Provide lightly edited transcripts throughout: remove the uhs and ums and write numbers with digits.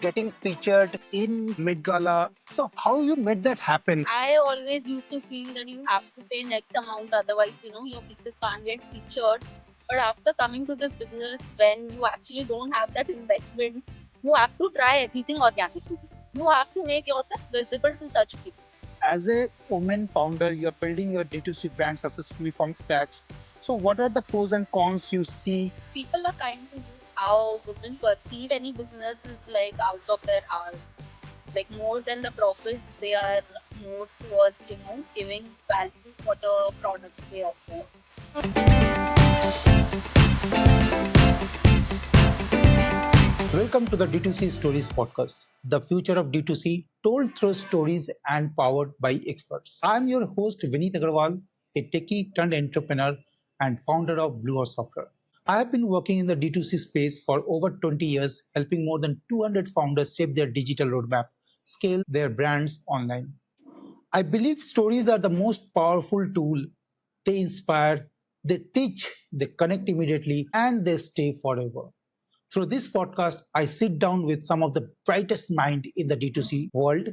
getting featured in Met Gala. So how you made that happen? I always used to feel that you have to pay next amount, otherwise, your pieces can't get featured. But after coming to this business, when you actually don't have that investment, you have to try everything organically. You have to make yourself visible to such people. As a woman founder, you're building your D2C brand successfully from scratch. So what are the pros and cons you see? People are kind to you. How women perceive any business is like out of their hours. Like more than the profits, they are more towards, giving value for the products they offer. Welcome to the D2C Stories podcast, the future of D2C told through stories and powered by experts. I'm your host Vineet Agarwala, a techie turned entrepreneur and founder of Blue House Software. I have been working in the D2C space for over 20 years, helping more than 200 founders shape their digital roadmap, scale their brands online. I believe stories are the most powerful tool. They inspire, they teach, they connect immediately, and they stay forever. Through this podcast, I sit down with some of the brightest minds in the D2C world,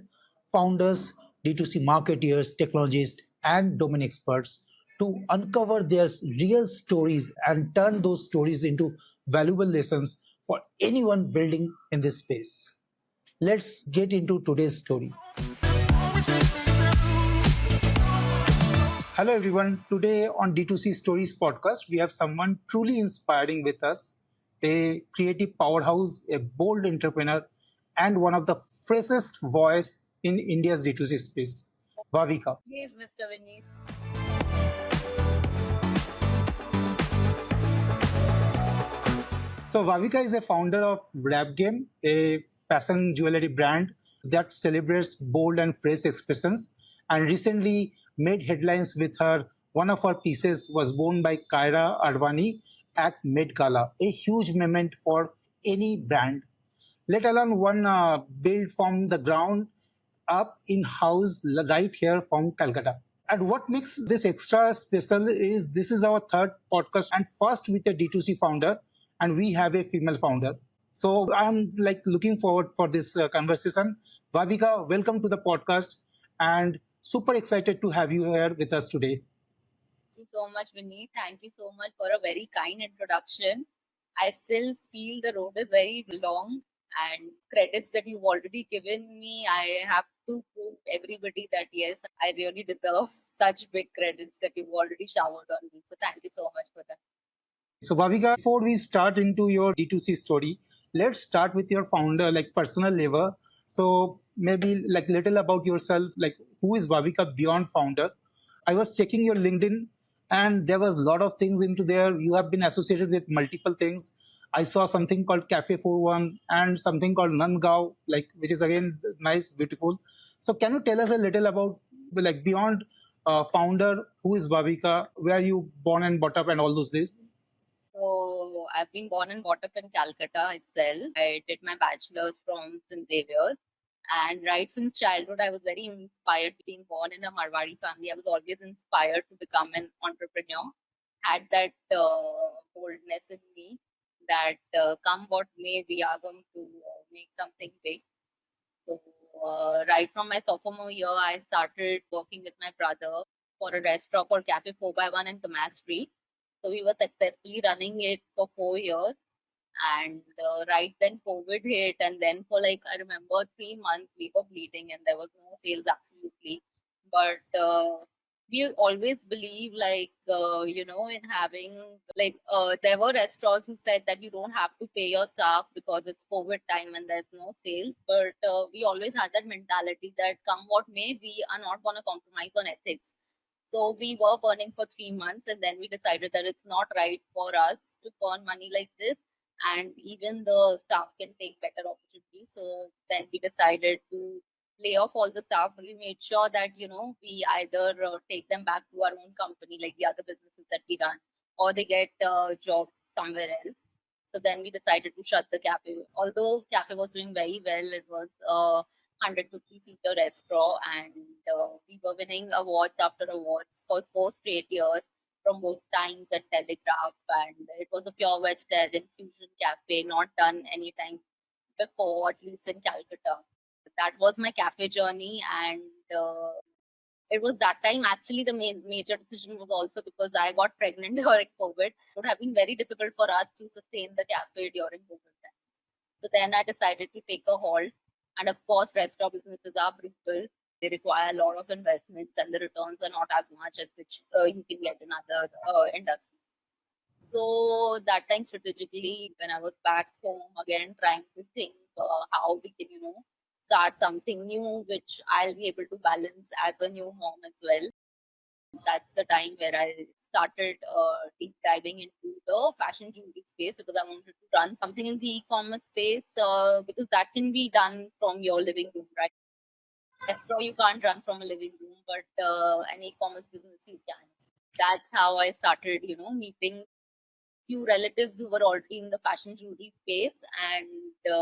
founders, D2C marketeers, technologists, and domain experts to uncover their real stories and turn those stories into valuable lessons for anyone building in this space. Let's get into today's story. Hello, everyone. Today on D2C Stories podcast, we have someone truly inspiring with us, a creative powerhouse, a bold entrepreneur, and one of the freshest voice in India's D2C space, Bhavika. Yes, Mr. Vineet. So Bhavika is a founder of WrapGame, a fashion jewelry brand that celebrates bold and fresh expressions, and recently made headlines with her. One of her pieces was worn by Kiara Advani at Met Gala, a huge moment for any brand, let alone one built from the ground up in house right here from Calcutta. And what makes this extra special is this is our third podcast and first with a D2C founder, and we have a female founder. So I'm like looking forward for this conversation. Bhavika, welcome to the podcast, and super excited to have you here with us today. Thank you so much, Vineet. Thank you so much for a very kind introduction. I still feel the road is very long, and credits that you've already given me, I have to prove everybody that yes, I really deserve such big credits that you've already showered on me. So thank you so much for that. So Bhavika, before we start into your D2C story, let's start with your founder, like personal level. So maybe like little about yourself, like who is Bhavika beyond founder? I was checking your LinkedIn and there was a lot of things into there. You have been associated with multiple things. I saw something called Cafe 41 and something called Nandgaon, like which is again nice, beautiful. So can you tell us a little about like beyond founder, who is Bhavika, where you born and brought up and all those things? So I've been born and brought up in Calcutta itself. I did my bachelor's from St. Xavier's. And right since childhood, I was very inspired. Being born in a Marwari family, I was always inspired to become an entrepreneur. Had that boldness in me that come what may, we are going to make something big. So right from my sophomore year, I started working with my brother for a restaurant called Cafe 4x1 in Kamak Street. So we were successfully running it for 4 years. And right then COVID hit, and then for like I remember 3 months we were bleeding, and there was no sales absolutely. But we always believe like in having like there were restaurants who said that you don't have to pay your staff because it's COVID time and there's no sales. But we always had that mentality that come what may, we are not going to compromise on ethics. So we were burning for 3 months, and then we decided that it's not right for us to burn money like this, and even the staff can take better opportunities. So then we decided to lay off all the staff. We made sure that we either take them back to our own company, like the other businesses that we run, or they get a job somewhere else. So then we decided to shut the cafe. Although cafe was doing very well, it was a 150-seater restaurant, and we were winning awards after awards for 4 straight years from both Times and Telegraph. And it was a pure vegetarian fusion cafe, not done anytime before, at least in Calcutta. That was my cafe journey, and it was that time actually the major decision was also because I got pregnant during COVID. It would have been very difficult for us to sustain the cafe during COVID time. So then I decided to take a halt. And of course, restaurant businesses are brutal. They require a lot of investments, and the returns are not as much as which you can get in other industries. So that time, strategically, when I was back home again, trying to think how we can, start something new, which I'll be able to balance as a new mom as well. That's the time where I started deep diving into the fashion jewelry space because I wanted to run something in the e-commerce space because that can be done from your living room, right? Restaurant you can't run from a living room, but an e-commerce business you can. That's how I started, meeting few relatives who were already in the fashion jewelry space, and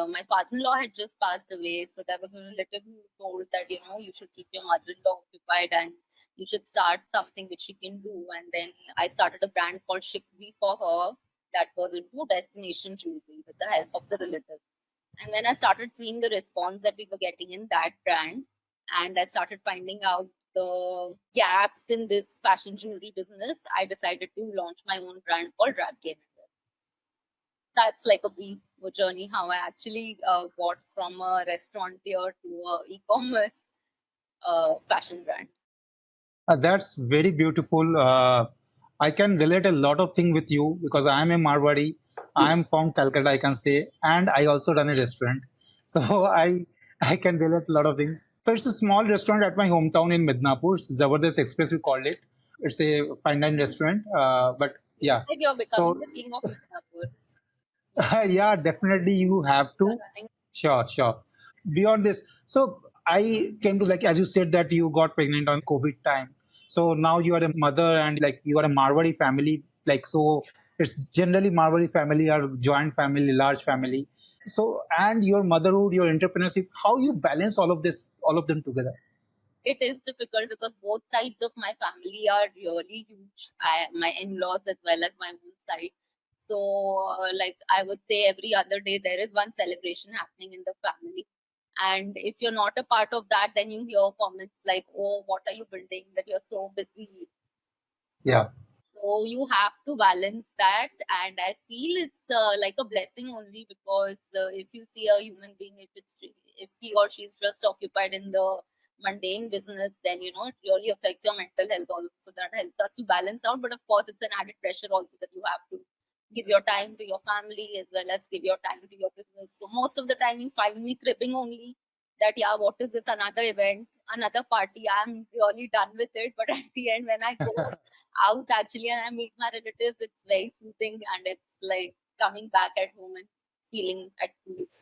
my father-in-law had just passed away, so there was a relative who told that you should keep your mother-in-law occupied and you should start something which she can do. And then I started a brand called Shikvi for her that was into destination jewelry with the help of the relative. And when I started seeing the response that we were getting in that brand, and I started finding out the gaps in this fashion jewelry business, I decided to launch my own brand called WrapGame India. That's like a brief journey how I actually got from a restaurateur to a e-commerce fashion brand. That's very beautiful. I can relate a lot of things with you because I am a Marwari. I am from Calcutta, I can say, and I also run a restaurant. So I can relate a lot of things. So it's a small restaurant at my hometown in Midnapur. It's Zabardast Express, we called it. It's a fine dine restaurant. But It's yeah, like you're becoming so the king of Midnapur. yeah, definitely you have to. Sure, sure. Beyond this, so I came to, like, as you said that you got pregnant on COVID time. So now you are a mother and like you are a Marwari family. Like, so it's generally Marwari family or joint family, large family. So, and your motherhood, your entrepreneurship, how you balance all of this, all of them together? It is difficult because both sides of my family are really huge. My in-laws as well as my own side. So, like I would say, every other day there is one celebration happening in the family. And if you're not a part of that, then you hear comments like, "Oh, what are you building? That you're so busy." Yeah. So you have to balance that, and I feel it's like a blessing only because if you see a human being, if he or she is just occupied in the mundane business, then it really affects your mental health also. So that helps us to balance out. But of course, it's an added pressure also that you have to give your time to your family as well as give your time to your business. So most of the time, you find me cribbing only that yeah, what is this? Another event, another party. I'm really done with it. But at the end, when I go out actually and I meet my relatives, it's very soothing and it's like coming back at home and feeling at peace.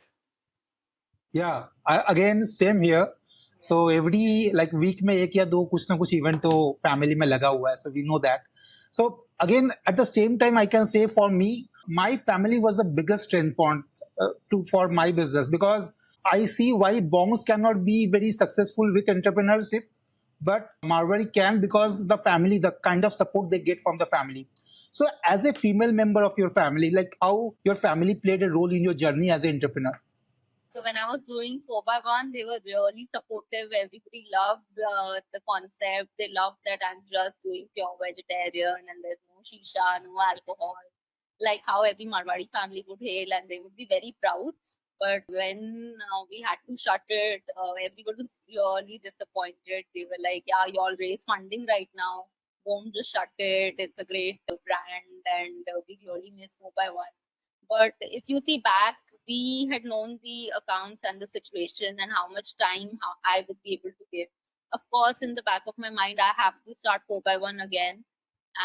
Yeah, again same here. So every like week में एक या दो कुछ ना कुछ event तो family में लगा हुआ है. So we know that. So again, at the same time, I can say for me, my family was the biggest strength point to for my business because I see why Bongs cannot be very successful with entrepreneurship, but Marwari can because the family, the kind of support they get from the family. So as a female member of your family, like how your family played a role in your journey as an entrepreneur? So when I was doing 4x1, they were really supportive. Everybody loved the concept. They loved that I'm just doing pure vegetarian and there's no shisha, no alcohol, like how every Marwari family would hail, and they would be very proud. But when we had to shut it, everybody was really disappointed. They were like, "Yeah, you all raise funding right now. Won't just shut it. It's a great brand, and we really miss 4x1." But if you see back, we had known the accounts and the situation and how much time how I would be able to give. Of course, in the back of my mind, I have to start 4x1 again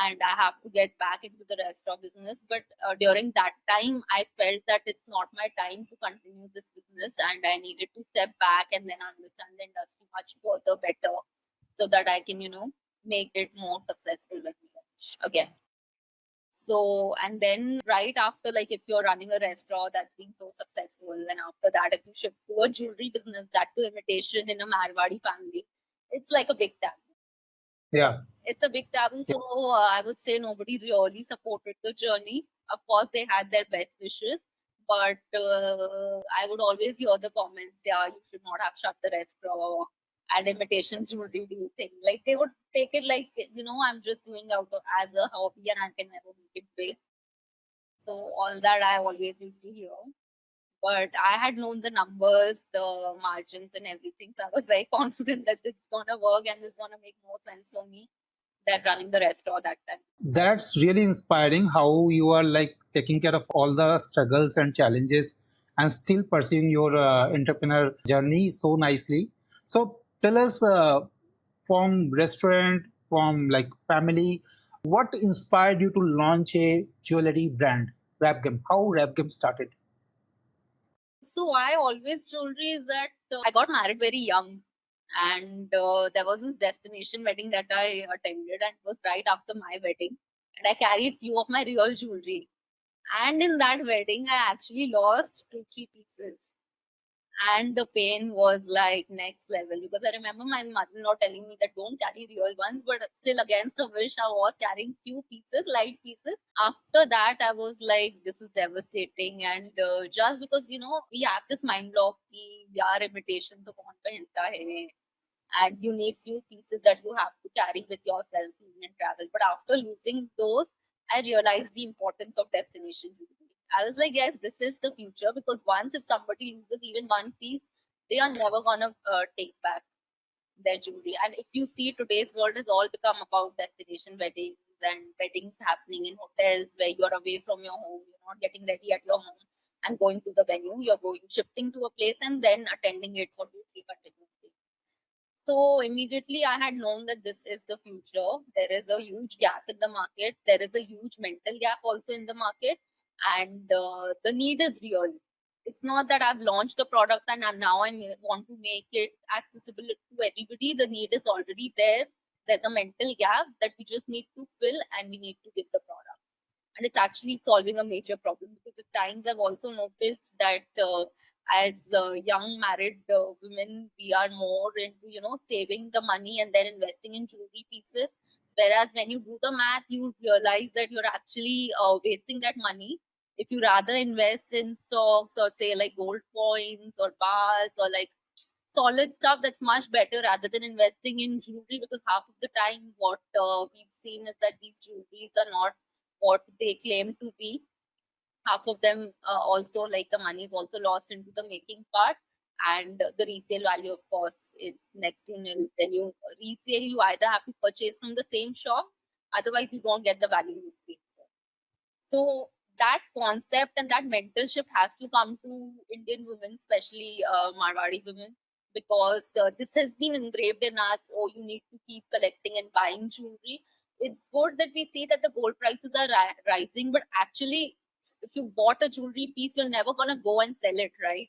and I have to get back into the restaurant business. But during that time, I felt that it's not my time to continue this business and I needed to step back and then understand the industry much further better so that I can, make it more successful when we launch again. So, and then right after, like if you're running a restaurant that's been so successful, and after that, if you shift to a jewelry business, that to imitation in a Marwadi family, it's like a big taboo. Yeah. It's a big taboo. So I would say nobody really supported the journey. Of course, they had their best wishes, but I would always hear the comments, yeah, you should not have shut the restaurant and imitation jewelry, do you think? Like they would take it like, I'm just doing out of, as a hobby and I can never make it big. So all that I always used to hear. But I had known the numbers, the margins and everything. So I was very confident that it's gonna work and it's gonna make more sense for me than running the restaurant that time. That's really inspiring how you are like taking care of all the struggles and challenges and still pursuing your entrepreneur journey so nicely. So tell us from restaurant, from like family, what inspired you to launch a jewelry brand, WrapGame? How WrapGame started? So I always jewelry is that I got married very young, and there was this destination wedding that I attended, and it was right after my wedding, and I carried few of my real jewelry. And in that wedding, I actually lost two, three pieces. And the pain was like next level because I remember my mother-in-law telling me that don't carry real ones, but still against a wish, I was carrying few pieces, light pieces. After that, I was like, this is devastating. And just because we have this mind block, ki yaar imitation to kaun pehnta hai, and you need few pieces that you have to carry with yourself even in travel. But after losing those, I realized the importance of destination jewelry. I was like, yes, this is the future because once if somebody loses even one piece, they are never gonna take back their jewelry. And if you see today's world has all become about destination weddings and weddings happening in hotels where you're away from your home, you're not getting ready at your home and going to the venue, you're going shifting to a place and then attending it for 2, 3 continuous days. So immediately I had known that this is the future. There is a huge gap in the market. There is a huge mental gap also in the market, and the need is real. It's not that I've launched a product and now I want to make it accessible to everybody. The need is already there. There's a mental gap that we just need to fill, and we need to give the product, and it's actually solving a major problem because at times I've also noticed that as young married women, we are more into saving the money and then investing in jewelry pieces. Whereas when you do the math, you realize that you're actually wasting that money. If you rather invest in stocks or say like gold coins or bars or like solid stuff, that's much better rather than investing in jewelry because half of the time what we've seen is that these jewelries are not what they claim to be. Half of them also like the money is also lost into the making part, and the resale value of course is next to nil. Then you resale, you either have to purchase from the same shop, otherwise you don't get the value you paid for. So that concept and that mental shift has to come to Indian women, especially Marwari women, because this has been engraved in us. Oh, you need to keep collecting and buying jewelry. It's good that we see that the gold prices are rising, but actually, if you bought a jewelry piece, you're never gonna go and sell it, right?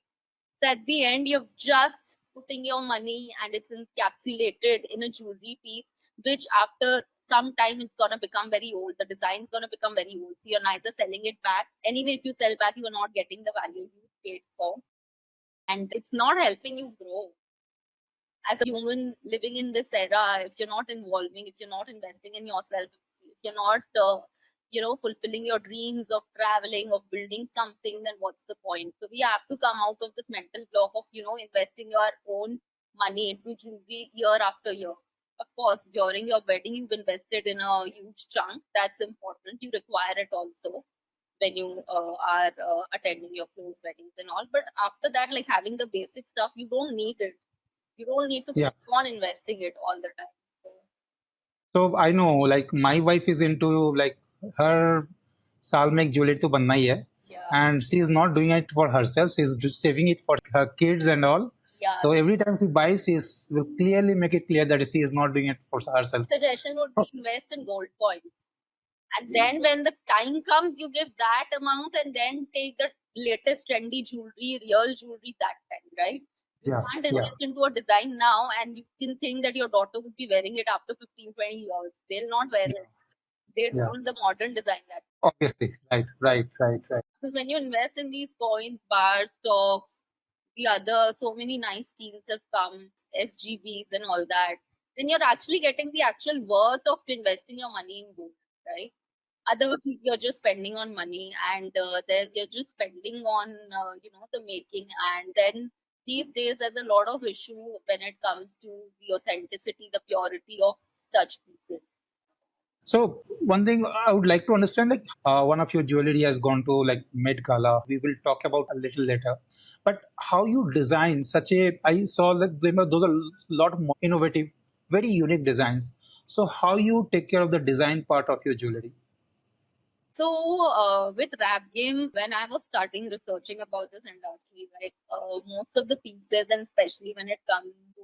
So at the end, you're just putting your money and it's encapsulated in a jewelry piece, which after some time it's gonna become very old. The design's gonna become very old. So you're neither selling it back. Anyway, if you sell back, you are not getting the value you paid for. And it's not helping you grow as a human living in this era. If you're not evolving, if you're not investing in yourself, if you're not fulfilling your dreams of traveling, of building something, then what's the point? So we have to come out of this mental block of investing your own money into jewelry year after year. Of course, during your wedding you've invested in a huge chunk. That's important, you require it also when you are attending your close weddings and all. But after that, like having the basic stuff, you don't need it. You don't need to Yeah. keep on investing it all the time. So, So I know like my wife is into like her साल में एक jewelry तो बनना ही है, yeah, and she is not doing it for herself, she is just saving it for her kids and all. yeah. So every time she buys, she will clearly make it clear that she is not doing it for herself. Suggestion would be invest in gold coins. And then when the time comes, you give that amount and then take the latest trendy jewelry, real jewelry that time, right? You Yeah, can't yeah, invest into a design now and you can think that your daughter would be wearing it after 15, 20 years. They'll not wear yeah, it. They yeah. want the modern design that. Obviously, right, right, right, right. Because when you invest in these coins, bars, stocks, the other, so many nice schemes have come, SGBs and all that, then you're actually getting the actual worth of investing your money in gold, right? Otherwise, you're just spending on money, and you're just spending on the making, and then these days there's a lot of issue when it comes to the authenticity, the purity of such pieces. So one thing I would like to understand, like one of your jewelry has gone to like Met Gala. We will talk about a little later. But how you design such a, I saw that those are a lot more innovative, very unique designs. So how you take care of the design part of your jewelry? So, with Rap Game, when I was starting researching about this industry, like most of the pieces, and especially when it comes to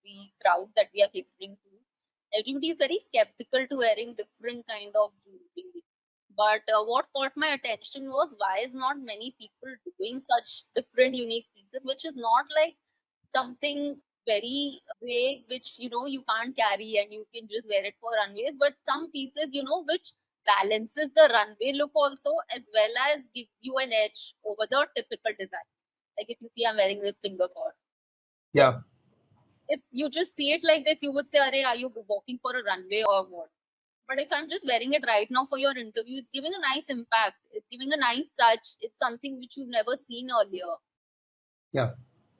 the crowd that we are catering to, everybody is very skeptical to wearing different kind of jewelry. But what caught my attention was why is not many people doing such different, unique pieces, which is not like something very vague, which you can't carry and you can just wear it for runways, but some pieces which balances the runway look also, as well as gives you an edge over the typical design. Like if you see I'm wearing this finger cord, Yeah, if you just see it like this, you would say, are you walking for a runway or what? But if I'm just wearing it right now for your interview, it's giving a nice impact, it's giving a nice touch, it's something which you've never seen earlier. yeah.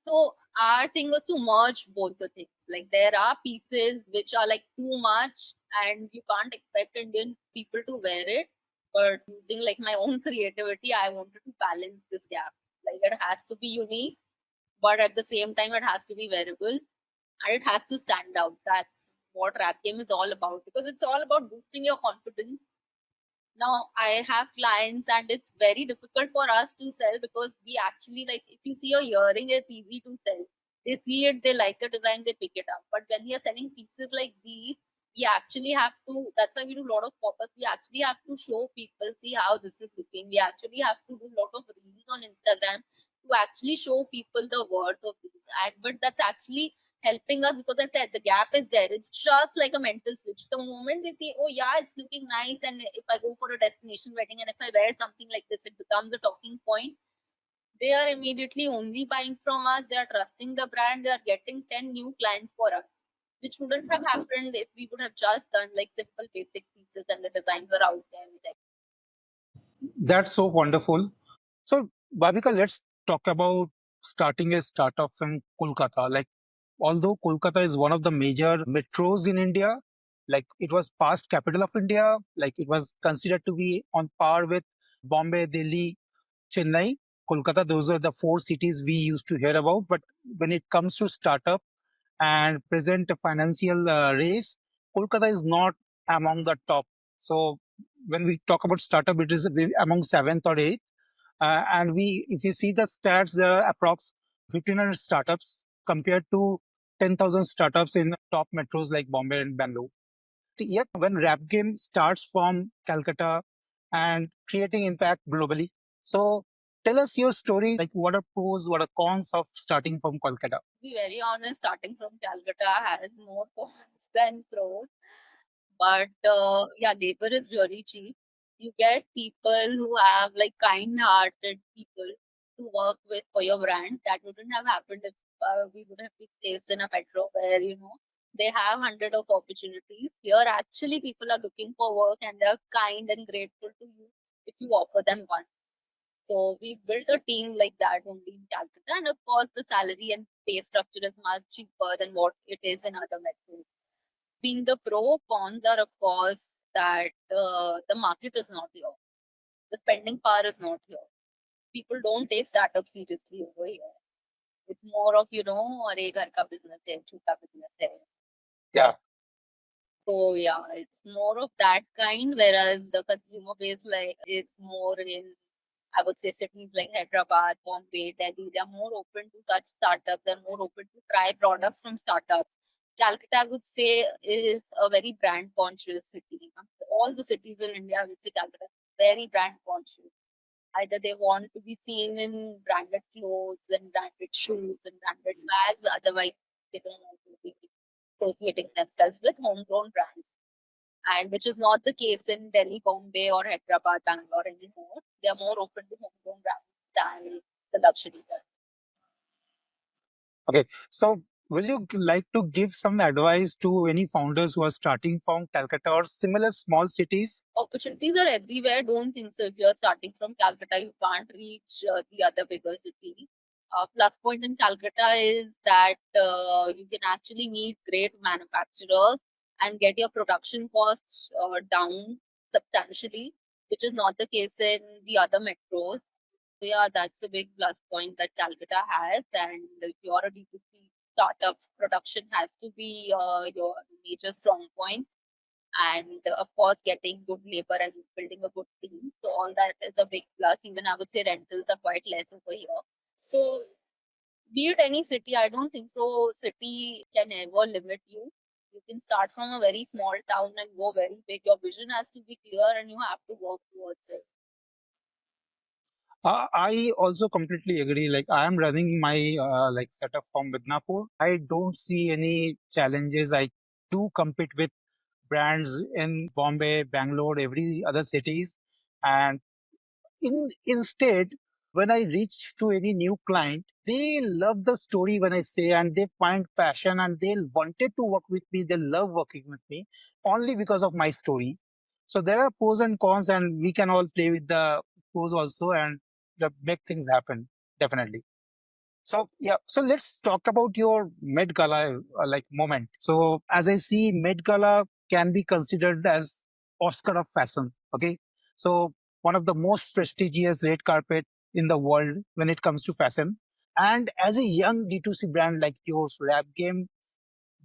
So our thing was to merge both the things. Like there are pieces which are like too much and you can't expect Indian people to wear it. But using like my own creativity, I wanted to balance this gap. Like it has to be unique, but at the same time it has to be wearable and it has to stand out. That's what rap game is all about, because it's all about boosting your confidence. Now I have clients and it's very difficult for us to sell, because we actually, like, if you see a earring, it's easy to sell. They see it, they like the design, they pick it up. But when we are selling pieces like these, we actually have to, that's why we do a lot of pop-ups. We actually have to show people, see how this is looking. We actually have to do a lot of reels on Instagram to actually show people the worth of these. And but that's actually helping us, because I said the gap is there. It's just like a mental switch. The moment they see, oh yeah, it's looking nice, and if I go for a destination wedding and if I wear something like this, it becomes a talking point. They are immediately only buying from us. They are trusting the brand. They are getting 10 new clients for us, which wouldn't have happened if we would have just done like simple basic pieces and the designs are out there with it. That's so wonderful. So, Bhavika, let's talk about starting a startup in Kolkata. Like, although Kolkata is one of the major metros in India, like it was past capital of India, like it was considered to be on par with Bombay, Delhi, Chennai, Kolkata. Those are the four cities we used to hear about. But when it comes to startup and present financial race, Kolkata is not among the top. So when we talk about startup, it is among seventh or eighth. And if you see the stats, there are approx 1,500 startups compared to 10,000 startups in top metros like Bombay and Bangalore. Yet when Rap Game starts from Calcutta and creating impact globally. So tell us your story, like what are pros, what are cons of starting from Kolkata? To be very honest, starting from Calcutta has more cons than pros. But yeah, labor is really cheap. You get people who have like kind-hearted people to work with for your brand. That wouldn't have happened if we would have been placed in a metro where they have hundred of opportunities. Here, actually, people are looking for work and they're kind and grateful to you if you offer them one. So we built a team like that only in Calcutta, and of course, the salary and pay structure is much cheaper than what it is in other metros. Being the pro, cons are of course that the market is not here. The spending power is not here. People don't take startups seriously over here. It's more of अरे घर का business है, छोटा business है. Yeah. So yeah, it's more of that kind. Whereas the consumer base like is more in, I would say, cities like Hyderabad, Bombay, Delhi. They are more open to such startups. They're more open to try products from startups. Calcutta, I would say, is a very brand conscious city. All the cities in India, I would say Calcutta is very brand conscious. Either they want to be seen in branded clothes and branded shoes and branded bags, otherwise they don't want to be associating themselves with homegrown brands. And which is not the case in Delhi, Bombay, or Hyderabad, Bangalore anymore. They are more open to homegrown brands than the luxury brands. Okay. So Will you like to give some advice to any founders who are starting from Calcutta or similar small cities? Opportunities are everywhere. Don't think so. If you're starting from Calcutta, you can't reach the other bigger cities. Plus point in Calcutta is that you can actually meet great manufacturers and get your production costs down substantially, which is not the case in the other metros. So yeah, that's a big plus point that Calcutta has. And if you're a D2C startup, production has to be your major strong point, and of course getting good labor and building a good team, so all that is a big plus. Even I would say rentals are quite less over here. So be it any city, I don't think so city can ever limit you. You can start from a very small town and go very big. Your vision has to be clear and you have to work towards it. I also completely agree. Like I am running my like setup from Midnapur. I don't see any challenges. I do compete with brands in Bombay, Bangalore, every other cities, and instead, when I reach to any new client, they love the story when I say, and they find passion, and they wanted to work with me. They love working with me only because of my story. So there are pros and cons, and we can all play with the pros also and make things happen. Definitely. So yeah, so let's talk about your Met Gala like moment. So as I see, Met Gala can be considered as Oscar of fashion. Okay, so one of the most prestigious red carpet in the world when it comes to fashion. And as a young D2C brand like yours, Rap Game,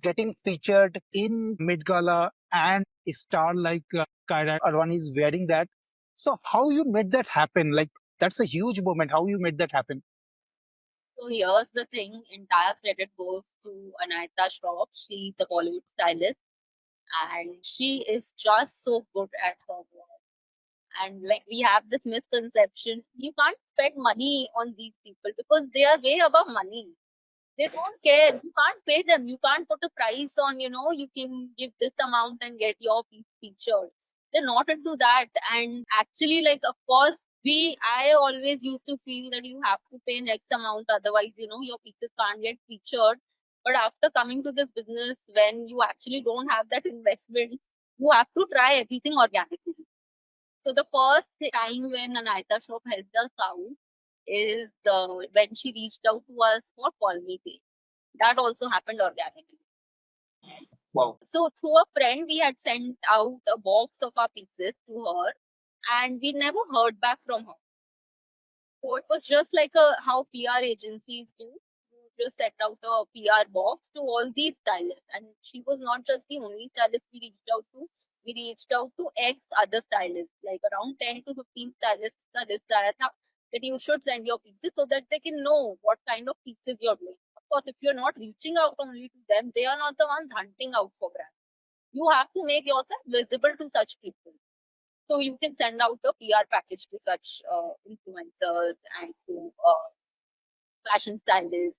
getting featured in Met Gala and a star like Kiara Advani is wearing that. So how you made that happen? Like that's a huge moment. How you made that happen? So here's the thing, entire credit goes to Anahita Shroff. She's a Bollywood stylist and she is just so good at her work. And like we have this misconception, you can't spend money on these people because they are way above money. They don't care. You can't pay them. You can't put a price on, you can give this amount and get your piece featured. They're not into that. And actually, like, of course, I always used to feel that you have to pay X amount, otherwise, your pieces can't get featured. But after coming to this business, when you actually don't have that investment, you have to try everything organically. So the first time when Anahita Shop helped us out is when she reached out to us for Call Me Pay. That also happened organically. Wow. So through a friend, we had sent out a box of our pieces to her, and we never heard back from her. So it was just like how PR agencies do. You just set out a PR box to all these stylists. And she was not just the only stylist we reached out to. We reached out to X other stylists, like around 10 to 15 stylists that you should send your pieces so that they can know what kind of pieces you're doing. Of course, if you're not reaching out only to them, they are not the ones hunting out for brands. You have to make yourself visible to such people. So you can send out a PR package to such influencers and to fashion stylists.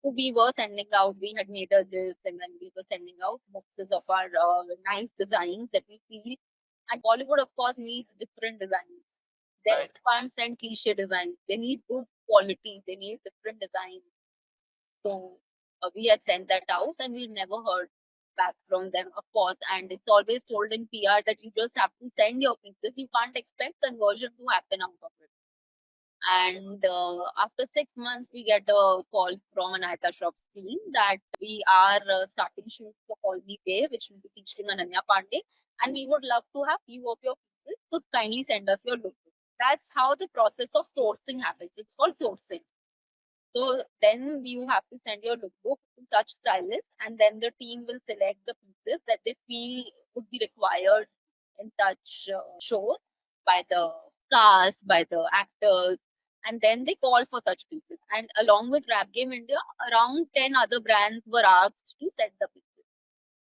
So we were sending out, we had made a list and then we were sending out boxes of our nice designs that we feel. And Bollywood, of course, needs different designs. They Right. can't send cliche designs. They need good quality. They need different designs. So we had sent that out and we never heard back from them, of course. And it's always told in PR that you just have to send your pieces. You can't expect conversion to happen out of it. And after 6 months, we get a call from an Aita Shop team that we are starting shoot for Call Me Pay, which will be featuring Ananya Pandey. And we would love to have few of your pieces. So kindly send us your logo. That's how the process of sourcing happens. It's called sourcing. So then you have to send your lookbook to such stylists, and then the team will select the pieces that they feel would be required in such shows by the cast, by the actors, and then they call for such pieces. And along with WrapGame India, around 10 other brands were asked to set the pieces.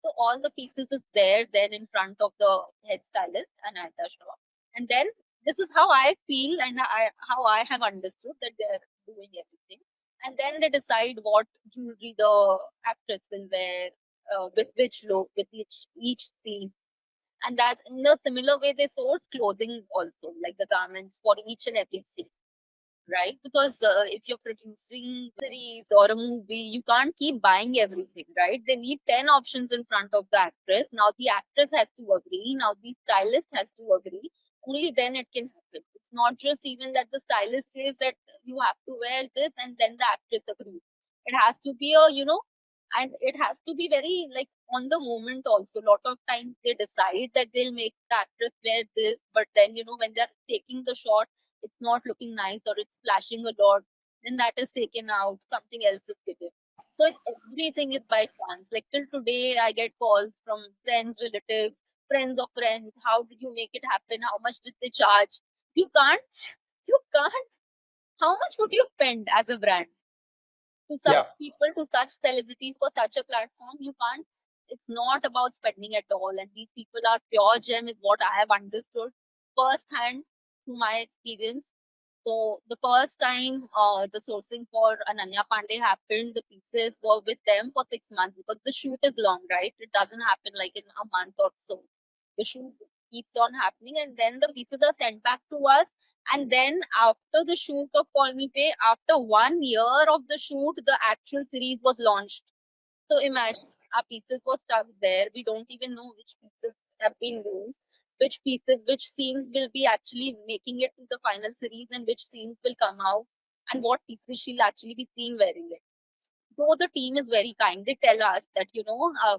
So all the pieces is there then in front of the head stylist and at the shop. And then this is how I feel and how I have understood that they're doing everything. And then they decide what jewelry the actress will wear, with which look, with each scene. And that in a similar way they source clothing also, like the garments for each and every scene. right? Because if you're producing a series or a movie, you can't keep buying everything, right? They need 10 options in front of the actress. Now the actress has to agree. Now the stylist has to agree. Only then it can happen. It's not just even that the stylist says that you have to wear this and then the actress agrees. It has to be a, and it has to be very like on the moment also. A lot of times they decide that they'll make the actress wear this, but then, when they're taking the shot, it's not looking nice or it's flashing a lot, then that is taken out, something else is given. So everything is by chance. Like till today, I get calls from friends, relatives, friends of friends. How did you make it happen? How much did they charge? You can't, you can't. How much would you spend as a brand to such people, to such celebrities for such a platform? You can't. It's not about spending at all. And these people are pure gem, is what I have understood firsthand through my experience. So the first time the sourcing for Ananya Pandey happened, the pieces were with them for 6 months because the shoot is long, right? It doesn't happen like in a month or so. The shoot keeps on happening, and then the pieces are sent back to us. And then after the shoot of Call Me Pay, after 1 year of the shoot, the actual series was launched. So imagine our pieces were stuck there. We don't even know which pieces have been used, which pieces, which scenes will be actually making it to the final series, and which scenes will come out, and what pieces she'll actually be seen wearing it. Though the team is very kind, they tell us that,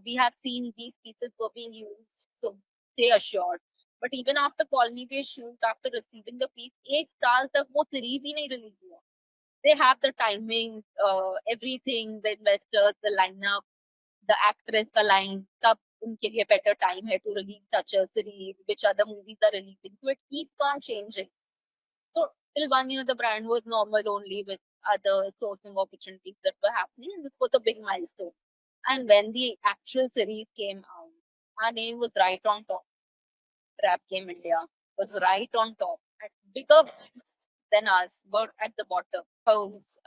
we have seen these pieces were being used, so stay assured. But even after Call Me Pay shoot, after receiving the piece, 1 साल तक वो series ही नहीं release हुआ. They have the timing, everything, the investors, the lineup, the actress का line, कब उनके लिए better time है to release such a series, which other movies are releasing. So it keeps on changing. So till 1 year, the brand was normal only with other sourcing opportunities that were happening, and this was a big milestone. And when the actual series came out, our name was right on top. WrapGame India was right on top, and bigger than us, but at the bottom. House,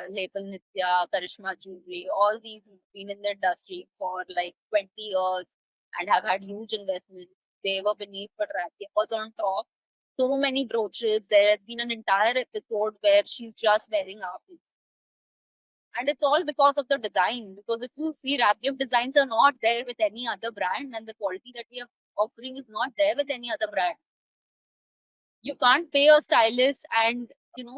label Nitya, Karishma Jewellery, all these who've been in the industry for like 20 years and have had huge investments. They were beneath, but WrapGame was on top. So many brooches. There has been an entire episode where she's just wearing our piece. And it's all because of the design. Because if you see, WrapGame designs are not there with any other brand, and the quality that we are offering is not there with any other brand. You can't pay a stylist, and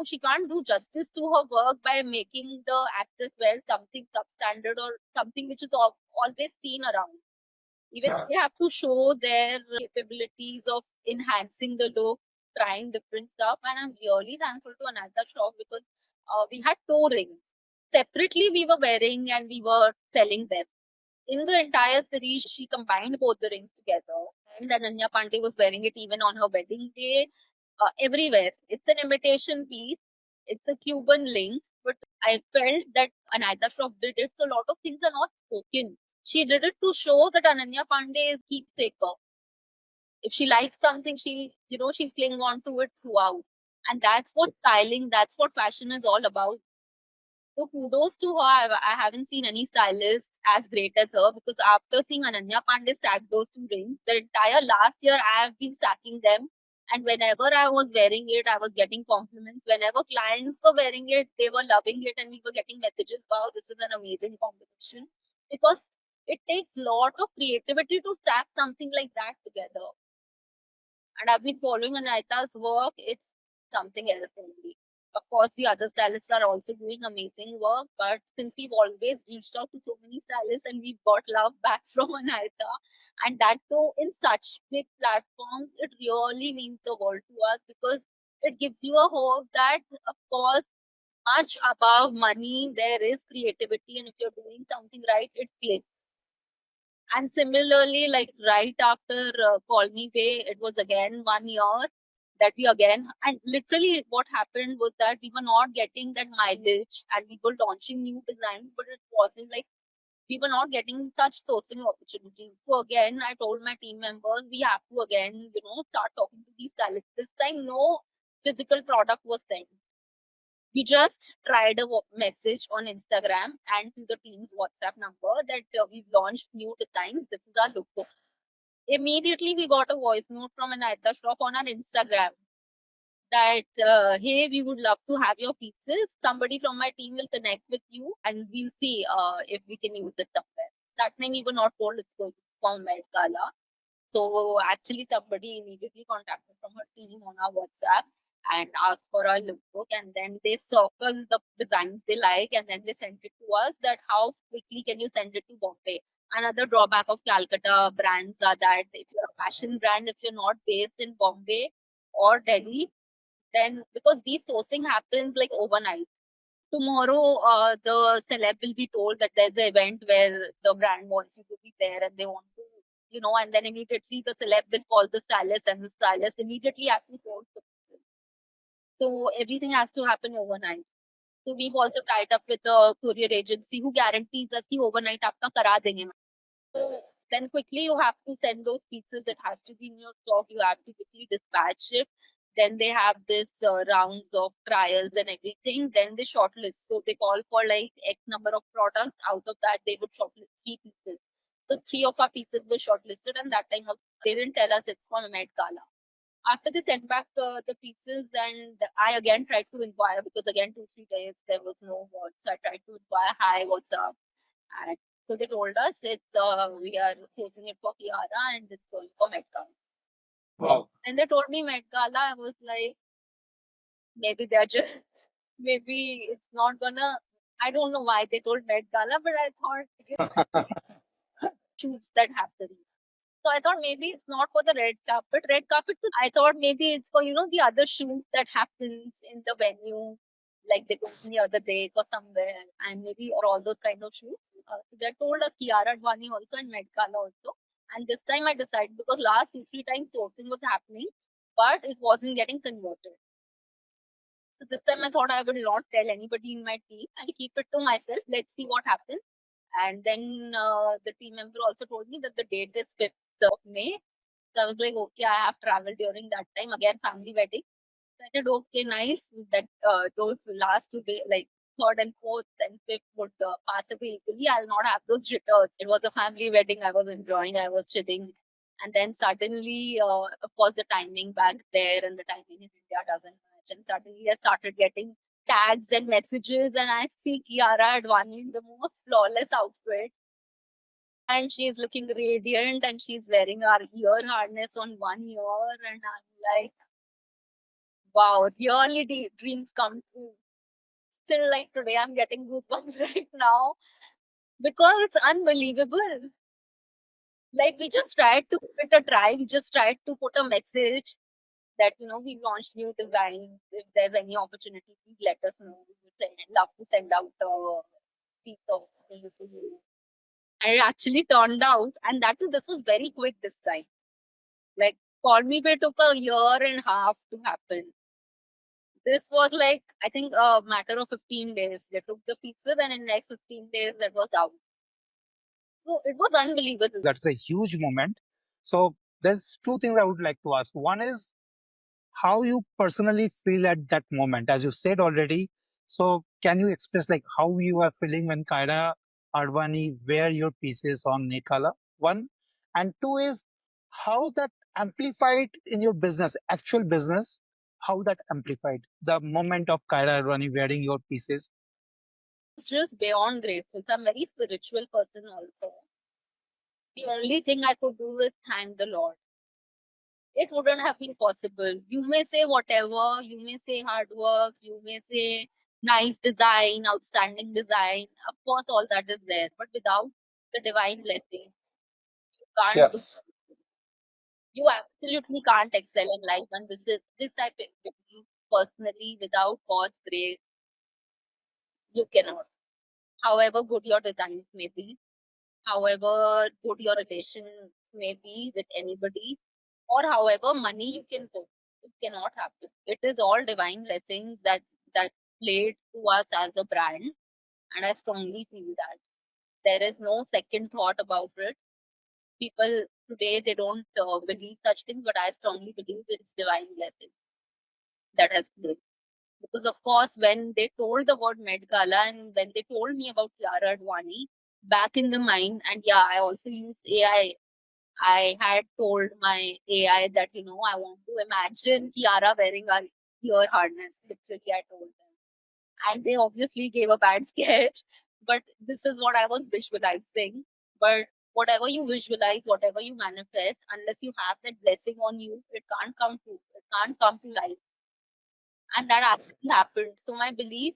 she can't do justice to her work by making the actress wear something substandard or something which is always seen around. Even they have to show their capabilities of enhancing the look, trying different stuff. And I'm really thankful to Ananta shop because we had two rings separately we were wearing and we were selling them. In the entire series, she combined both the rings together. And Ananya Pandey was wearing it even on her wedding day, everywhere. It's an imitation piece. It's a Cuban link, but I felt that Anita Shroff did it. So a lot of things are not spoken. She did it to show that Ananya Pandey is keepsaker. If she likes something, she'll cling on to it throughout. And that's what styling, that's what fashion is all about. So kudos to her. I haven't seen any stylist as great as her because after seeing Ananya Pandey stack those two rings, the entire last year I have been stacking them. And whenever I was wearing it, I was getting compliments. Whenever clients were wearing it, they were loving it, and we were getting messages. Wow, this is an amazing combination. Because it takes a lot of creativity to stack something like that together. And I've been following Anita's work. It's something else only. Of course, the other stylists are also doing amazing work, but since we've always reached out to so many stylists and we've got love back from Anita, and that too in such big platforms, it really means the world to us because it gives you a hope that, of course, much above money, there is creativity, and if you're doing something right, it clicks. And similarly, like right after Call Me Pay, it was again 1 year that we again, and literally what happened was that we were not getting that mileage and we were launching new designs, but it wasn't like we were not getting such sourcing opportunities. So again, I told my team members, we have to again, start talking to these stylists. This time, no physical product was sent. We just tried a message on Instagram and to the team's WhatsApp number that we've launched new designs. This is our look. Immediately, we got a voice note from Anita Shroff on our Instagram that, hey, we would love to have your pieces. Somebody from my team will connect with you and we'll see if we can use it somewhere. That time we were not told it's going to from Met Gala. So actually somebody immediately contacted from her team on our WhatsApp and asked for our lookbook, and then they circle the designs they like and then they sent it to us that how quickly can you send it to Bombay. Another drawback of Calcutta brands are that if you're a fashion brand, if you're not based in Bombay or Delhi, then because these sourcing happens like overnight. Tomorrow, the celeb will be told that there's an event where the brand wants you to be there and they want to, and then immediately the celeb will call the stylist and the stylist immediately has to post the picture. So everything has to happen overnight. So we've also tied up with a courier agency who guarantees us कि overnight आपका करा देंगे. So then quickly you have to send those pieces. It has to be in your stock. You have to quickly dispatch it. Then they have this rounds of trials and everything. Then they shortlist. So they call for like X number of products. Out of that, they would shortlist 3 pieces. So 3 of our pieces were shortlisted, and that time also, they didn't tell us it's from Met Gala. After they sent back the pieces, and I again tried to inquire because again 2 3 days there was no word. So I tried to inquire, hi, what's up? And so they told us it's we are sourcing it for Kiara and it's going for Met Gala. Wow. And they told me Met Gala. I was like, maybe they're just maybe it's not gonna. I don't know why they told Met Gala, but I thought shoots that happen. So I thought maybe it's not for the red carpet. Red carpet. So I thought maybe it's for the other shoot that happens in the venue, like they go the other day or somewhere, and maybe or all those kind of shoots. So they told us Kiara Advani also and Met Gala also. And this time I decided because last 2 3 times sourcing was happening, but it wasn't getting converted. So this time I thought I will not tell anybody in my team. I'll keep it to myself. Let's see what happens. And then the team member also told me that the date is 5th of May. So I was like, okay, I have traveled during that time. Again, family wedding. So I said, okay, nice. That those last 2 days, like third and fourth and fifth, would pass away equally. I'll not have those jitters. It was a family wedding. I was enjoying. I was chilling. And then suddenly, of course, the timing back there and the timing in India doesn't match. And suddenly, I started getting tags and messages, and I see Kiara Advani in the most flawless outfit, and she's looking radiant, and she's wearing our ear harness on one ear, and I'm like, wow, really dreams come true. Still, like today, I'm getting goosebumps right now because it's unbelievable. Like we just tried to give it a try. We just tried to put a message that we launched new designs. If there's any opportunity, please let us know. We would love to send out a piece of these to you. And it actually turned out, and that too, this was very quick this time. Like Call Me Bay took a year and a half to happen. This was like I think a matter of 15 days. They took the pieces, and in the next 15 days that was out. So it was unbelievable. That's a huge moment. So there's two things I would like to ask. One is how you personally feel at that moment, as you said already. So can you express like how you are feeling when Kyra Advani wear your pieces on Nekala? One. And two is how that amplified in your business, actual business, how that amplified the moment of Kyra Advani wearing your pieces. It's just beyond grateful. So I'm a very spiritual person also. The only thing I could do is thank the Lord. It wouldn't have been possible. You may say whatever, you may say hard work, you may say nice design, outstanding design. Of course, all that is there. But without the divine blessing, you can't do. Yes. You absolutely can't excel in life. And this I believe personally, without God's grace, you cannot. However good your designs may be, however good your relation may be with anybody, or however money you can put, it cannot happen. It is all divine blessings that played to us as a brand, and I strongly feel that there is no second thought about it. People today they don't believe such things, but I strongly believe it's divine blessing that has played. Because of course, when they told the word Met Gala and when they told me about Kiara Advani, back in the mind, and yeah, I also use AI. I had told my AI that I want to imagine Kiara wearing our ear harness. Literally, I told them. And they obviously gave a bad sketch. But this is what I was visualizing. But whatever you visualize, whatever you manifest, unless you have that blessing on you, it can't come true. It can't come to life. And that actually happened. So my belief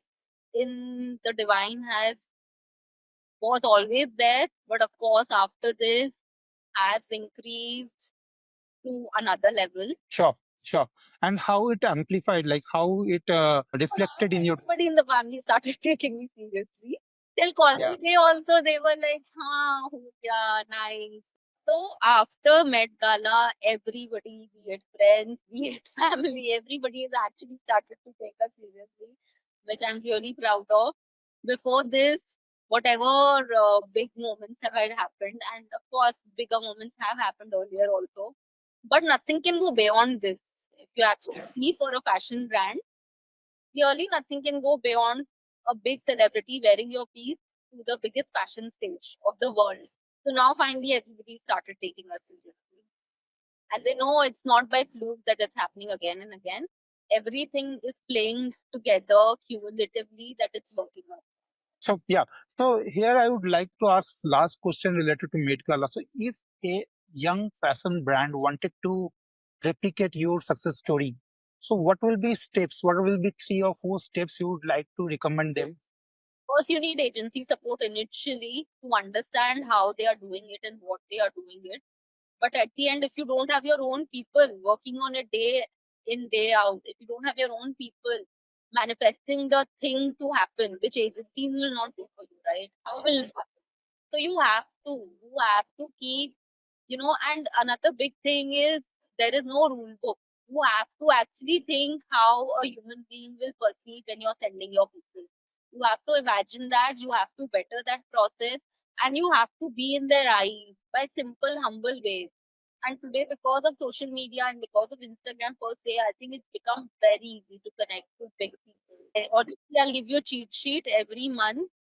in the divine has was always there, but of course after this has increased to another level. Sure, sure. And how it amplified, like how it reflected in your. Everybody in the family started taking me seriously. Till college day also, they were like, "Haan, yeah, nice." So after Met Gala, everybody, be it friends, be it family, everybody has actually started to take us seriously, which I'm really proud of. Before this, whatever big moments have had happened, and of course, bigger moments have happened earlier also, but nothing can go beyond this. If you actually see for a fashion brand, clearly nothing can go beyond a big celebrity wearing your piece to the biggest fashion stage of the world. So now finally everybody started taking us seriously. And they know it's not by fluke that it's happening again and again. Everything is playing together cumulatively that it's working out. So yeah, so here I would like to ask last question related to Met Gala. So if a young fashion brand wanted to replicate your success story, so what will be steps? What will be 3 or 4 steps you would like to recommend them? First, you need agency support initially to understand how they are doing it and what they are doing it. But at the end, if you don't have your own people working on it day in, day out, if you don't have your own people manifesting the thing to happen, which agencies will not do for you, right? How will it happen? So you have to keep, and another big thing is there is no rule book. You have to actually think how a human being will perceive when you're sending your people. You have to imagine that, you have to better that process, and you have to be in their eyes by simple, humble ways. And today, because of social media and because of Instagram per se, I think it's become very easy to connect with big people. Honestly, I'll give you a cheat sheet every month.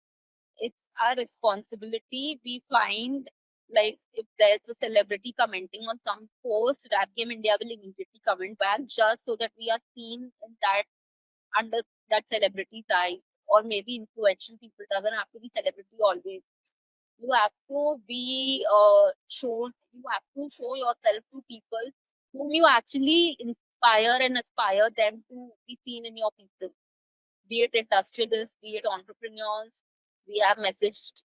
It's our responsibility. We find, like, if there's a celebrity commenting on some post, WrapGame India will immediately comment back just so that we are seen in that, under that celebrity's eyes. Or maybe influential people, doesn't have to be celebrity always. You have to be shown, you have to show yourself to people whom you actually inspire and aspire them to be seen in your people, be it industrialists, be it entrepreneurs. We have messaged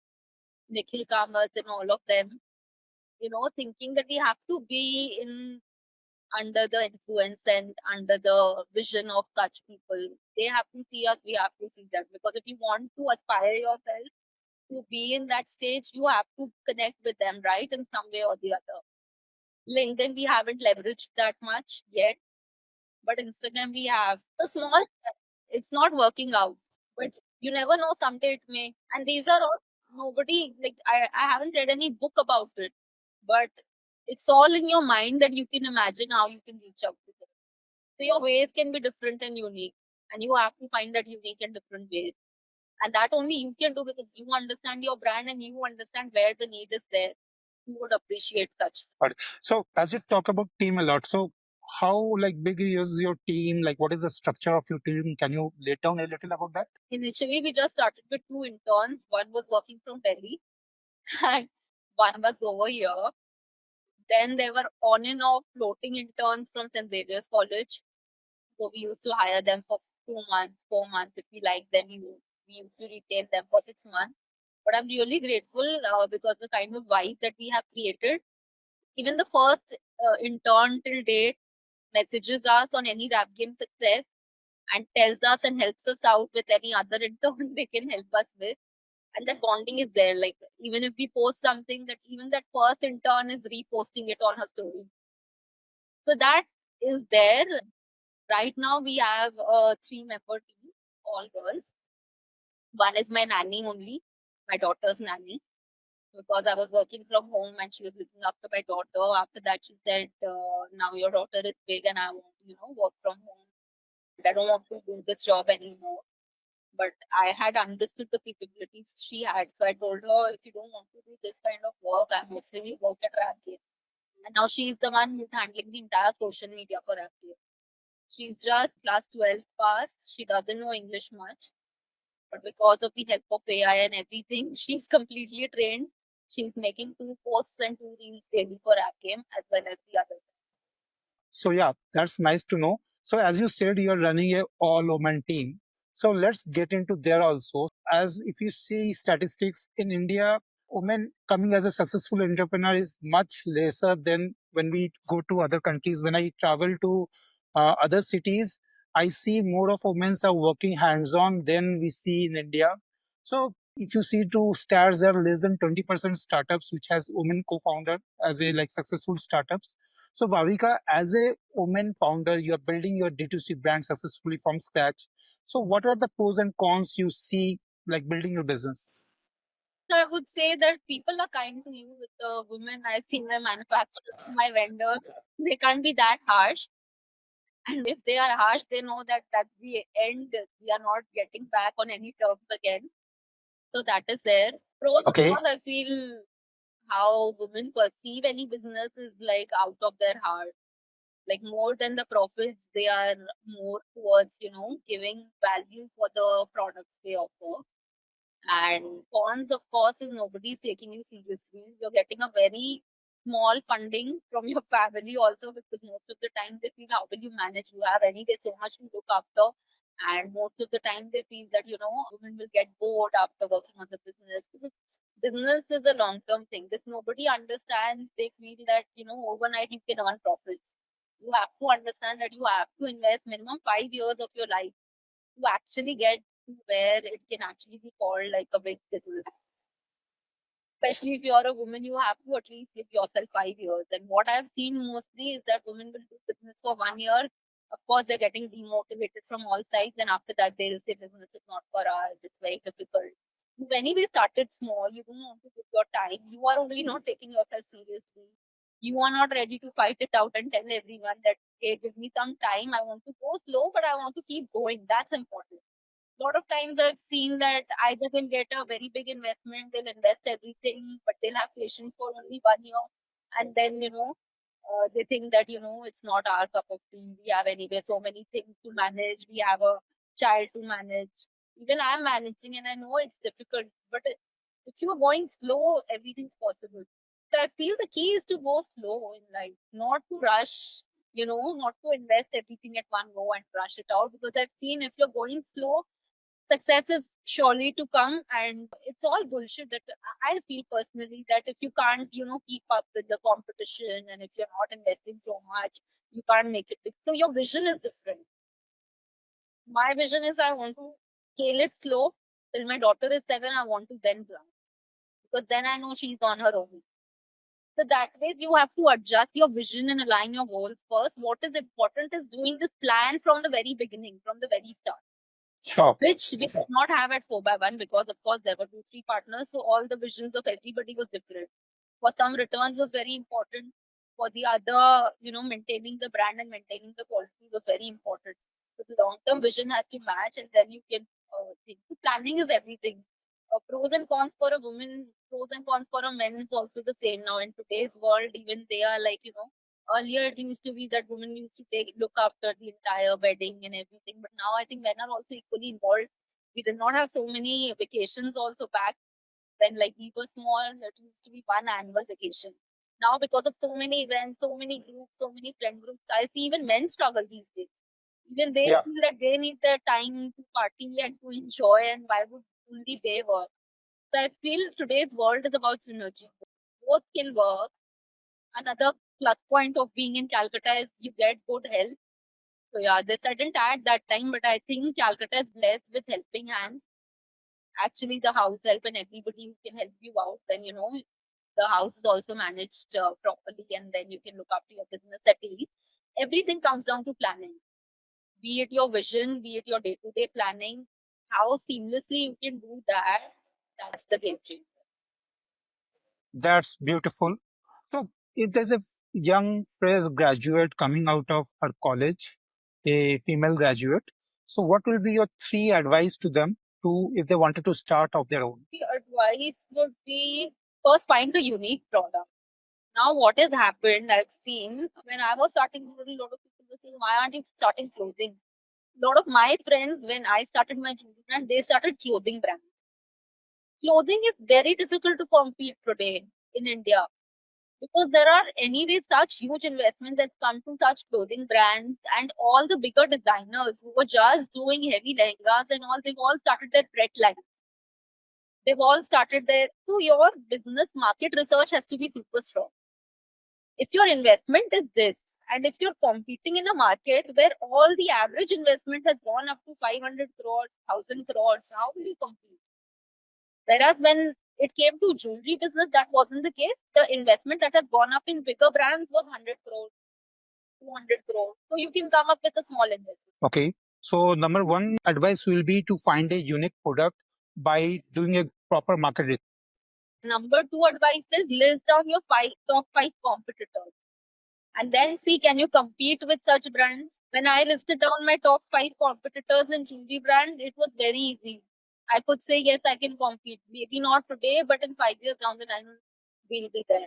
Nikhil Kamath and all of them, thinking that we have to be in under the influence and under the vision of such people. They have to see us, we have to see them. Because if you want to aspire yourself to be in that stage, you have to connect with them, right? In some way or the other. LinkedIn, we haven't leveraged that much yet, but Instagram, we have. A small step. It's not working out, but you never know, someday it may. And these are all, nobody, like, I haven't read any book about it, but it's all in your mind that you can imagine how you can reach out to them. So your ways can be different and unique, and you have to find that unique and different ways. And that only you can do because you understand your brand and you understand where the need is there. You would appreciate such. Got it. So as you talk about team a lot, so how like big is your team? Like what is the structure of your team? Can you lay down a little about that? Initially, we just started with 2 interns. One was working from Delhi and one was over here. Then there were on and off floating interns from St. Xavier's College. So we used to hire them for 2 months, 4 months. If we like them, we used to retain them for 6 months. But I'm really grateful because the kind of vibe that we have created. Even the first intern till date messages us on any rap game success and tells us and helps us out with any other intern they can help us with. And that bonding is there. Like, even if we post something, that even that first intern is reposting it on her story. So that is there. Right now we have a 3-member team, all girls. One is my nanny only, my daughter's nanny, because I was working from home and she was looking after my daughter. After that, she said, "Now your daughter is big and I want to, work from home. I don't want to do this job anymore." But I had understood the capabilities she had. So I told her, if you don't want to do this kind of work, I'm offering you work at WrapGame. And now she is the one who's handling the entire social media for WrapGame. She's just class 12 pass. She doesn't know English much, but because of the help of AI and everything, she's completely trained. She's making 2 posts and 2 reels daily for WrapGame as well as the other. So yeah, that's nice to know. So as you said, you're running a all-woman team. So let's get into there also. As if you see statistics in India, women coming as a successful entrepreneur is much lesser than when we go to other countries. When I travel to other cities, I see more of women are working hands-on than we see in India. So if you see two stats, there are less than 20% startups which has women co-founder as a like successful startups. So Bhavika, as a woman founder, you are building your D2C brand successfully from scratch. So what are the pros and cons you see like building your business? So I would say that people are kind to you with the women. I've seen them manufacture my vendors. They can't be that harsh. And if they are harsh, they know that that's the end. We are not getting back on any terms again. So that is there. Pros, of Okay. course, I feel how women perceive any business is like out of their heart. Like more than the profits, they are more towards, giving value for the products they offer. And cons, of course, is nobody's taking you seriously. You're getting a very small funding from your family also, because most of the time they feel, how will you manage? You have anyway so much to look after. And most of the time they feel that, women will get bored after working on the business. Because business is a long term thing. This nobody understands. They feel that, overnight you can earn profits. You have to understand that you have to invest minimum 5 years of your life to actually get to where it can actually be called like a big business. Especially if you're a woman, you have to at least give yourself 5 years. And what I've seen mostly is that women will do business for 1 year. Of course, they're getting demotivated from all sides, and after that, they'll say business is not for us. It's very difficult. You've anyway started small. You don't want to give your time. You are only not taking yourself seriously. You are not ready to fight it out and tell everyone that, hey, give me some time. I want to go slow, but I want to keep going. That's important. Lot of times I've seen that either they'll get a very big investment, they'll invest everything, but they'll have patience for only 1 year. And then, they think that, it's not our cup of tea. We have anyway so many things to manage. We have a child to manage. Even I'm managing and I know it's difficult, but if you're going slow, everything's possible. So I feel the key is to go slow in life, not to rush, not to invest everything at one go and rush it out. Because I've seen if you're going slow, success is surely to come, and it's all bullshit. That I feel personally that if you can't keep up with the competition, and if you're not investing so much, you can't make it big. So your vision is different. My vision is I want to scale it slow till my daughter is 7. I want to then plan, because then I know she's on her own. So that way you have to adjust your vision and align your goals first. What is important is doing this plan from the very beginning, from the very start, Sure. which we did not have at 4x1, because of course there were 2 3 partners, so all the visions of everybody was different. For some, returns was very important. For the other, maintaining the brand and maintaining the quality was very important. So the long term vision has to match, and then you can think. So planning is everything. Pros and cons for a woman, pros and cons for a man is also the same now in today's world. Even they are like, earlier it used to be that women used to look after the entire wedding and everything, but now I think men are also equally involved. We did not have so many vacations also back when, like, we were small. It used to be one annual vacation. Now because of so many events, so many groups, so many friend groups, I see even men struggle these days. Even they Yeah. feel that they need their time to party and to enjoy, and why would only they work? So I feel today's world is about synergy. Both can work. Another plus point of being in Calcutta is you get good health. So yeah, this I didn't add that time, but I think Calcutta is blessed with helping hands. Actually, the house help and everybody who can help you out, then the house is also managed properly, and then you can look after your business at ease. Everything comes down to planning. Be it your vision, be it your day-to-day planning, how seamlessly you can do that. That's the game changer. That's beautiful. So if there's a young fresh graduate coming out of her college, a female graduate, so what will be your three advice to them to if they wanted to start of their own? The advice would be, first find a unique product. Now, what has happened, I've seen when I was starting, a lot of people people were saying, why aren't you starting clothing? A lot of my friends, when I started my jewelry brand, they started clothing brands. Clothing is very difficult to compete today in India because there are anyway such huge investments that come to such clothing brands, and all the bigger designers who were just doing heavy lehengas and all, they've all started their pret line. They've all started their, so your business market research has to be super strong. If your investment is this, and if you're competing in a market where all the average investment has gone up to 500 crores, 1000 crores, how will you compete? Whereas when it came to jewelry business, that wasn't the case. The investment that has gone up in bigger brands was 100 crores, 200 crores. So you can come up with a small investment. Okay. So number one advice will be to find a unique product by doing a proper market research. Number two advice is list down your top five competitors and then see, can you compete with such brands? When I listed down my top five competitors in jewelry brand, it was very easy. I could say, yes, I can compete. Maybe not today, but in 5 years down the line, we'll be there.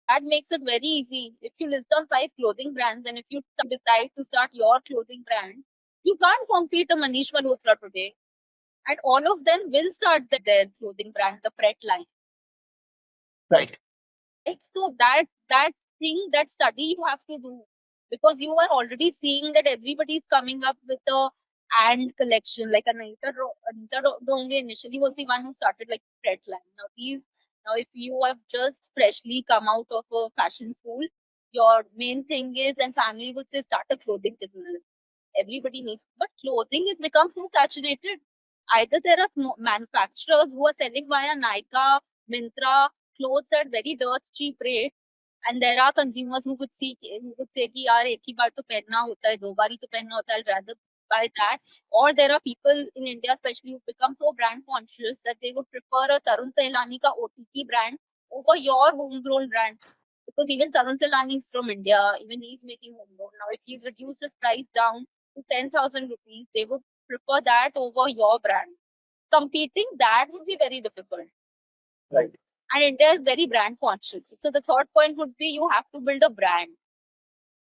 That makes it very easy. If you list down five clothing brands and if you decide to start your clothing brand, you can't compete a Manish Malhotra today. And all of them will start their clothing brand, the Pret line. Right. Right? So that thing, that study you have to do, because you are already seeing that everybody is coming up with a and collection. Like Anita Donge initially was the one who started like Pret line. Now if you have just freshly come out of a fashion school, your main thing is, and family would say, start a clothing business. Everybody needs, but clothing has become so saturated. Either there are manufacturers who are selling via Nykaa, Myntra, clothes at very dirt cheap rate, and there are consumers who would say कि यार एक ही बार तो पहनना होता है, दो बार ही तो पहनना होता है, I'd rather buy that. Or there are people in India especially who become so brand conscious that they would prefer a Tarun Tailani ka OTT brand over your homegrown brand. Because even Tarun Tailani is from India, even he's making homegrown. Now if he's reduced his price down to 10,000 rupees, they would prefer that over your brand. Competing that would be very difficult. Right. And India is very brand conscious. So the third point would be you have to build a brand.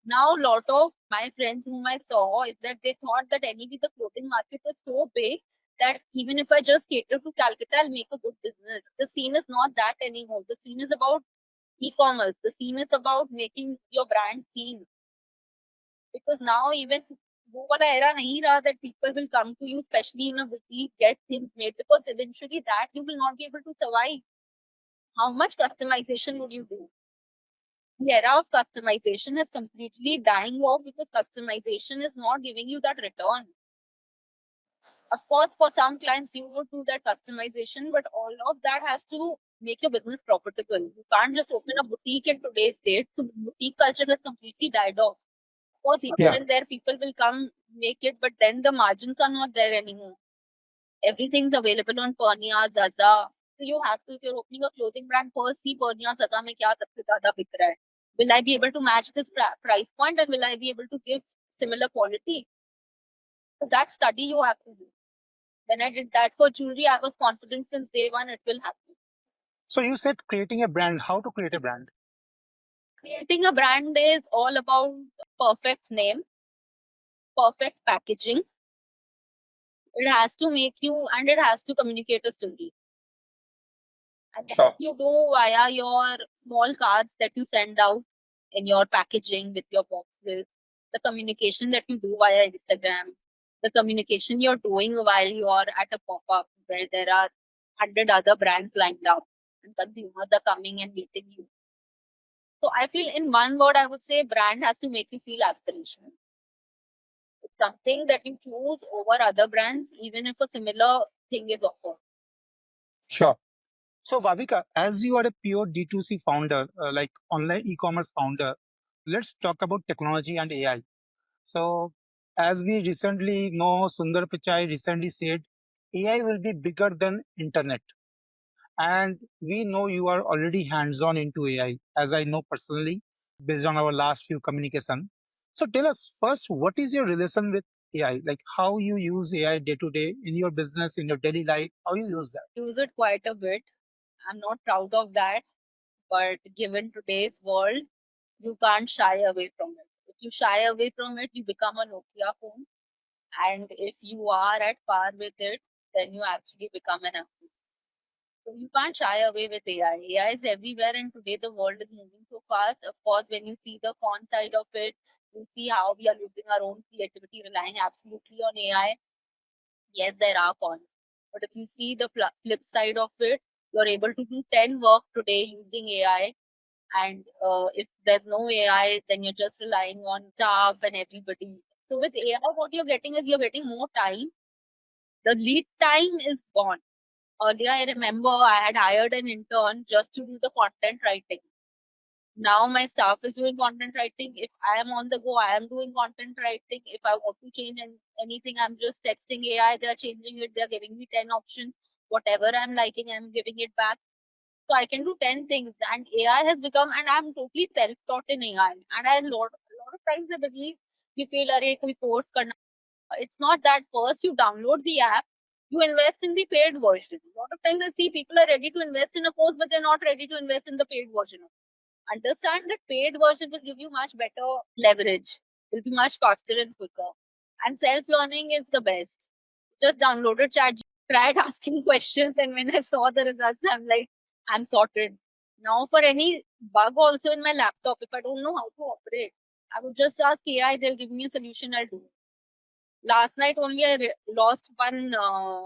Now, a lot of my friends whom I saw is that they thought that anyway the clothing market is so big that even if I just cater to Calcutta, I'll make a good business. The scene is not that anymore. The scene is about e-commerce. The scene is about making your brand seen. Because now even वो वाला era नहीं रहा that people will come to you, especially in a boutique, get things made, because eventually that you will not be able to survive. How much customization would you do? The era of customization is completely dying off because customization is not giving you that return. Of course, for some clients, you would do that customization, but all of that has to make your business profitable. You can't just open a boutique in today's date. So boutique culture has completely died off. Of course, here and there, people will come make it, but then the margins are not there anymore. Everything's available on Pernia, Zaza. So you have to, if you're opening a clothing brand, first see Pernia, Zaza mein kya sabse zyada bik raha hai. Will I be able to match this price point, and will I be able to give similar quality? So that study you have to do. When I did that for jewelry, I was confident since day one it will happen. So you said creating a brand. How to create a brand? Creating a brand is all about perfect name, perfect packaging. It has to make you, and it has to communicate a story. And that you do via your small cards that you send out in your packaging with your boxes, the communication that you do via Instagram, the communication you're doing while you're at a pop-up where there are 100 other brands lined up and consumers are coming and meeting you. So I feel in one word, I would say brand has to make you feel aspirational. It's something that you choose over other brands, even if a similar thing is offered. Sure. So, Bhavika, as you are a pure D2C founder, like online e-commerce founder, let's talk about technology and AI. So, as we recently know, Sundar Pichai recently said, AI will be bigger than internet. And we know you are already hands-on into AI, as I know personally, based on our last few communication. So tell us first, what is your relation with AI? Like how you use AI day to day in your business, in your daily life, how you use that? Use it quite a bit. I'm not proud of that, but given today's world, you can't shy away from it. you shy away from it, you become a Nokia phone. And if you are at par with it, then you actually become an Apple. So you can't shy away with AI. AI is everywhere, and today the world is moving so fast. Of course, when you see the con side of it, you see how we are losing our own creativity, relying absolutely on AI. Yes, there are cons. But if you see the flip side of it, you're able to do 10 work today using AI. And if there's no AI, then you're just relying on staff and everybody. So with AI, what you're getting is you're getting more time. The lead time is gone. Earlier, I remember I had hired an intern just to do the content writing. Now my staff is doing content writing. If I am on the go, I am doing content writing. If I want to change anything, I'm just texting AI. They're changing it. They're giving me 10 options. Whatever I'm liking, I'm giving it back. So I can do 10 things. And AI has become, and I'm totally self-taught in AI. And a lot of times I believe we feel, array, koi course karna. It's not that first you download the app, you invest in the paid version. A lot of times I see people are ready to invest in a course, but they're not ready to invest in the paid version. Understand that paid version will give you much better leverage, will be much faster and quicker. And self-learning is the best. Just downloaded chat, tried asking questions, and when I saw the results, I'm like, I'm sorted. Now for any bug also in my laptop, if I don't know how to operate, I would just ask AI, they'll give me a solution, I'll do. Last night only I lost one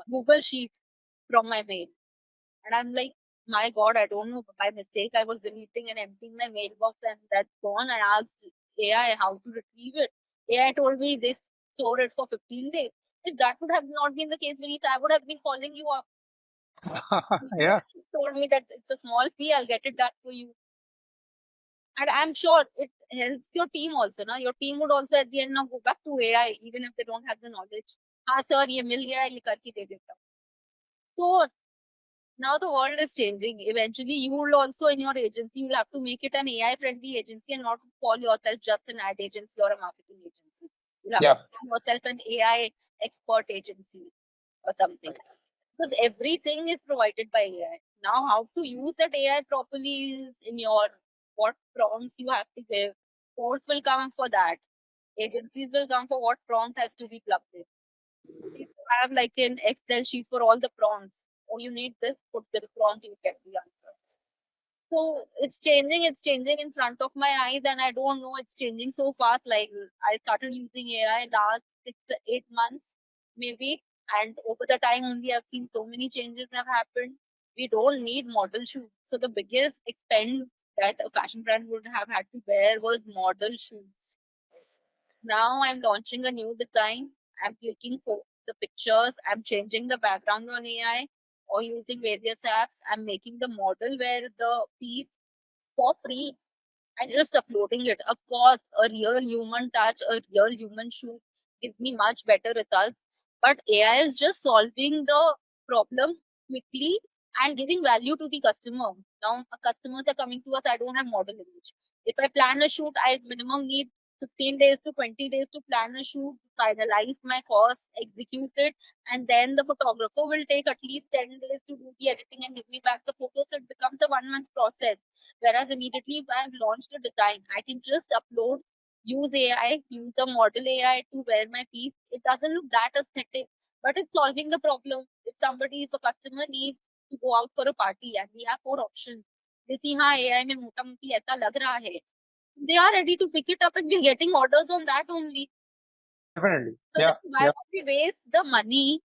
Google sheet from my mail. And I'm like, my God, I don't know. By mistake, I was deleting and emptying my mailbox and that's gone. I asked AI how to retrieve it. AI told me they store it for 15 days. If that would have not been the case, Vineet, I would have been calling you up. Yeah. Told me that it's a small fee, I'll get it done for you. And I'm sure it helps your team also. Na? Your team would also at the end now go back to AI, even if they don't have the knowledge. हाँ sir ये मिल गया ये करके दे देता हूँ. So now the world is changing. Eventually, you will also in your agency, you'll have to make it an AI friendly agency and not call yourself just an ad agency or a marketing agency. You'll have Yeah. to call yourself an AI expert agency or something. Because everything is provided by AI. Now, how to use that AI properly is in your what prompts you have to give. Course will come for that. Agencies will come for what prompt has to be plugged in. You have like an Excel sheet for all the prompts. Oh, you need this, put this prompt, you get the answer. So it's changing in front of my eyes, and I don't know, it's changing so fast. Like I started using AI last 6 to 8 months, maybe, and over the time only I've seen so many changes have happened. We don't need model shoots. So the biggest expense that a fashion brand would have had to bear was model shoots. Now I'm launching a new design. I'm clicking for the pictures. I'm changing the background on AI or using various apps. I'm making the model where the piece for free and just uploading it. Of course, a real human touch, a real human shoot gives me much better results. But AI is just solving the problem quickly and giving value to the customer. Now, customers are coming to us, I don't have model image. If I plan a shoot, I minimum need 15 days to 20 days to plan a shoot, finalize my cost, execute it, and then the photographer will take at least 10 days to do the editing and give me back the photos. So it becomes a 1 month process. Whereas immediately if I've launched a design, I can just upload, use AI, use the model AI to wear my piece. It doesn't look that aesthetic, but it's solving the problem. If a customer needs to go out for a party and we have 4 options, they see, हाँ AI में मोटा मोटी ऐसा लग रहा है. They are ready to pick it up and we're getting orders on that only. Definitely. So Yeah. then why Yeah. would we waste the money?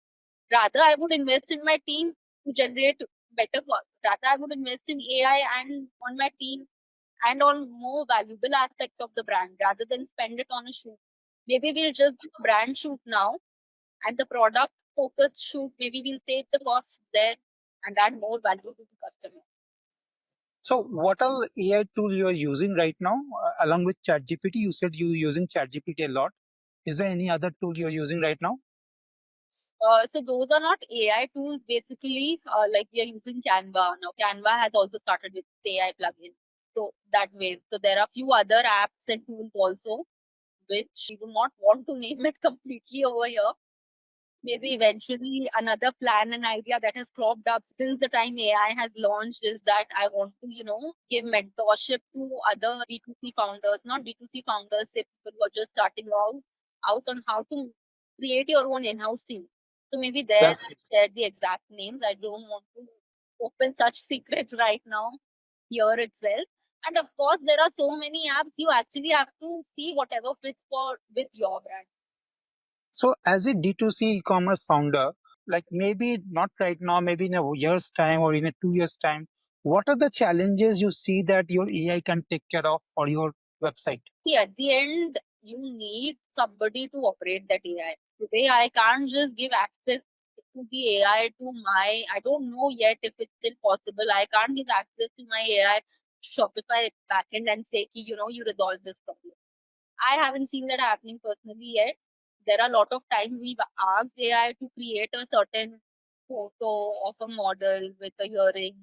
Rather, I would invest in my team to generate better. Rather, I would invest in AI and on my team and on more valuable aspects of the brand rather than spend it on a shoot. Maybe we'll just do a brand shoot now and the product focused shoot. Maybe we'll save the costs there and add more value to the customer. So, what all AI tool you are using right now, along with ChatGPT? You said you're using ChatGPT a lot. Is there any other tool you're using right now? So those are not AI tools. Basically, like we are using Canva now. Canva has also started with AI plugin. So that way, so there are few other apps and tools also, which we do not want to name it completely over here. Maybe eventually another plan and idea that has cropped up since the time AI has launched is that I want to, give mentorship to other D2C founders, not D2C founders, say people who are just starting out on how to create your own in-house team. So maybe there That's I shared the exact names. I don't want to open such secrets right now here itself. And of course, there are so many apps you actually have to see whatever fits for with your brand. so as a D2C e-commerce founder, like maybe not right now, maybe in a year's time or in a 2 years time, what are the challenges you see that your AI can take care of for your website? See, at the end, you need somebody to operate that AI. Today, I can't just give access to the AI to my, I don't know yet if it's still possible. I can't give access to my AI Shopify backend and say, you resolve this problem. I haven't seen that happening personally yet. There are a lot of times we've asked AI to create a certain photo of a model with a earring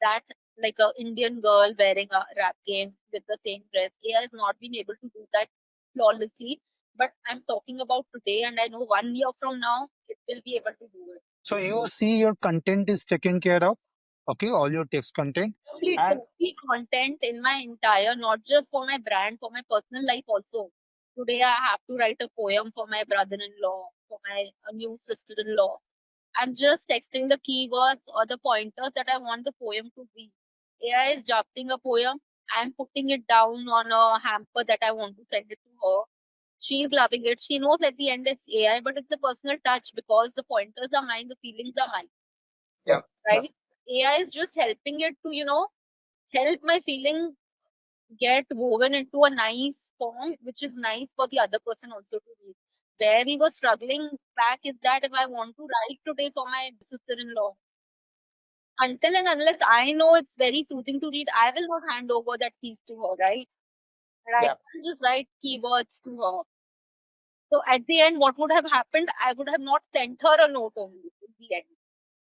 that like a Indian girl wearing a rap game with the same dress. AI has not been able to do that flawlessly. But I'm talking about today, and I know 1 year from now it will be able to do it. So you see your content is taken care of, okay, all your text content, Complete and content in my entire, not just for my brand, for my personal life also. Today I have to write a poem for my brother-in-law, for my new sister-in-law. I'm just texting the keywords or the pointers that I want the poem to be. AI is drafting a poem. I'm putting it down on a hamper that I want to send it to her. She's loving it. She knows at the end it's AI, but it's a personal touch because the pointers are mine, the feelings are mine, yeah, right? AI is just helping it to, help my feeling get woven into a nice form, which is nice for the other person also to read. Where we were struggling back is that if I want to write today for my sister-in-law, until and unless I know it's very soothing to read, I will not hand over that piece to her, right? And I yeah. can't just write keywords to her. So at the end, what would have happened? I would have not sent her a note only in the end.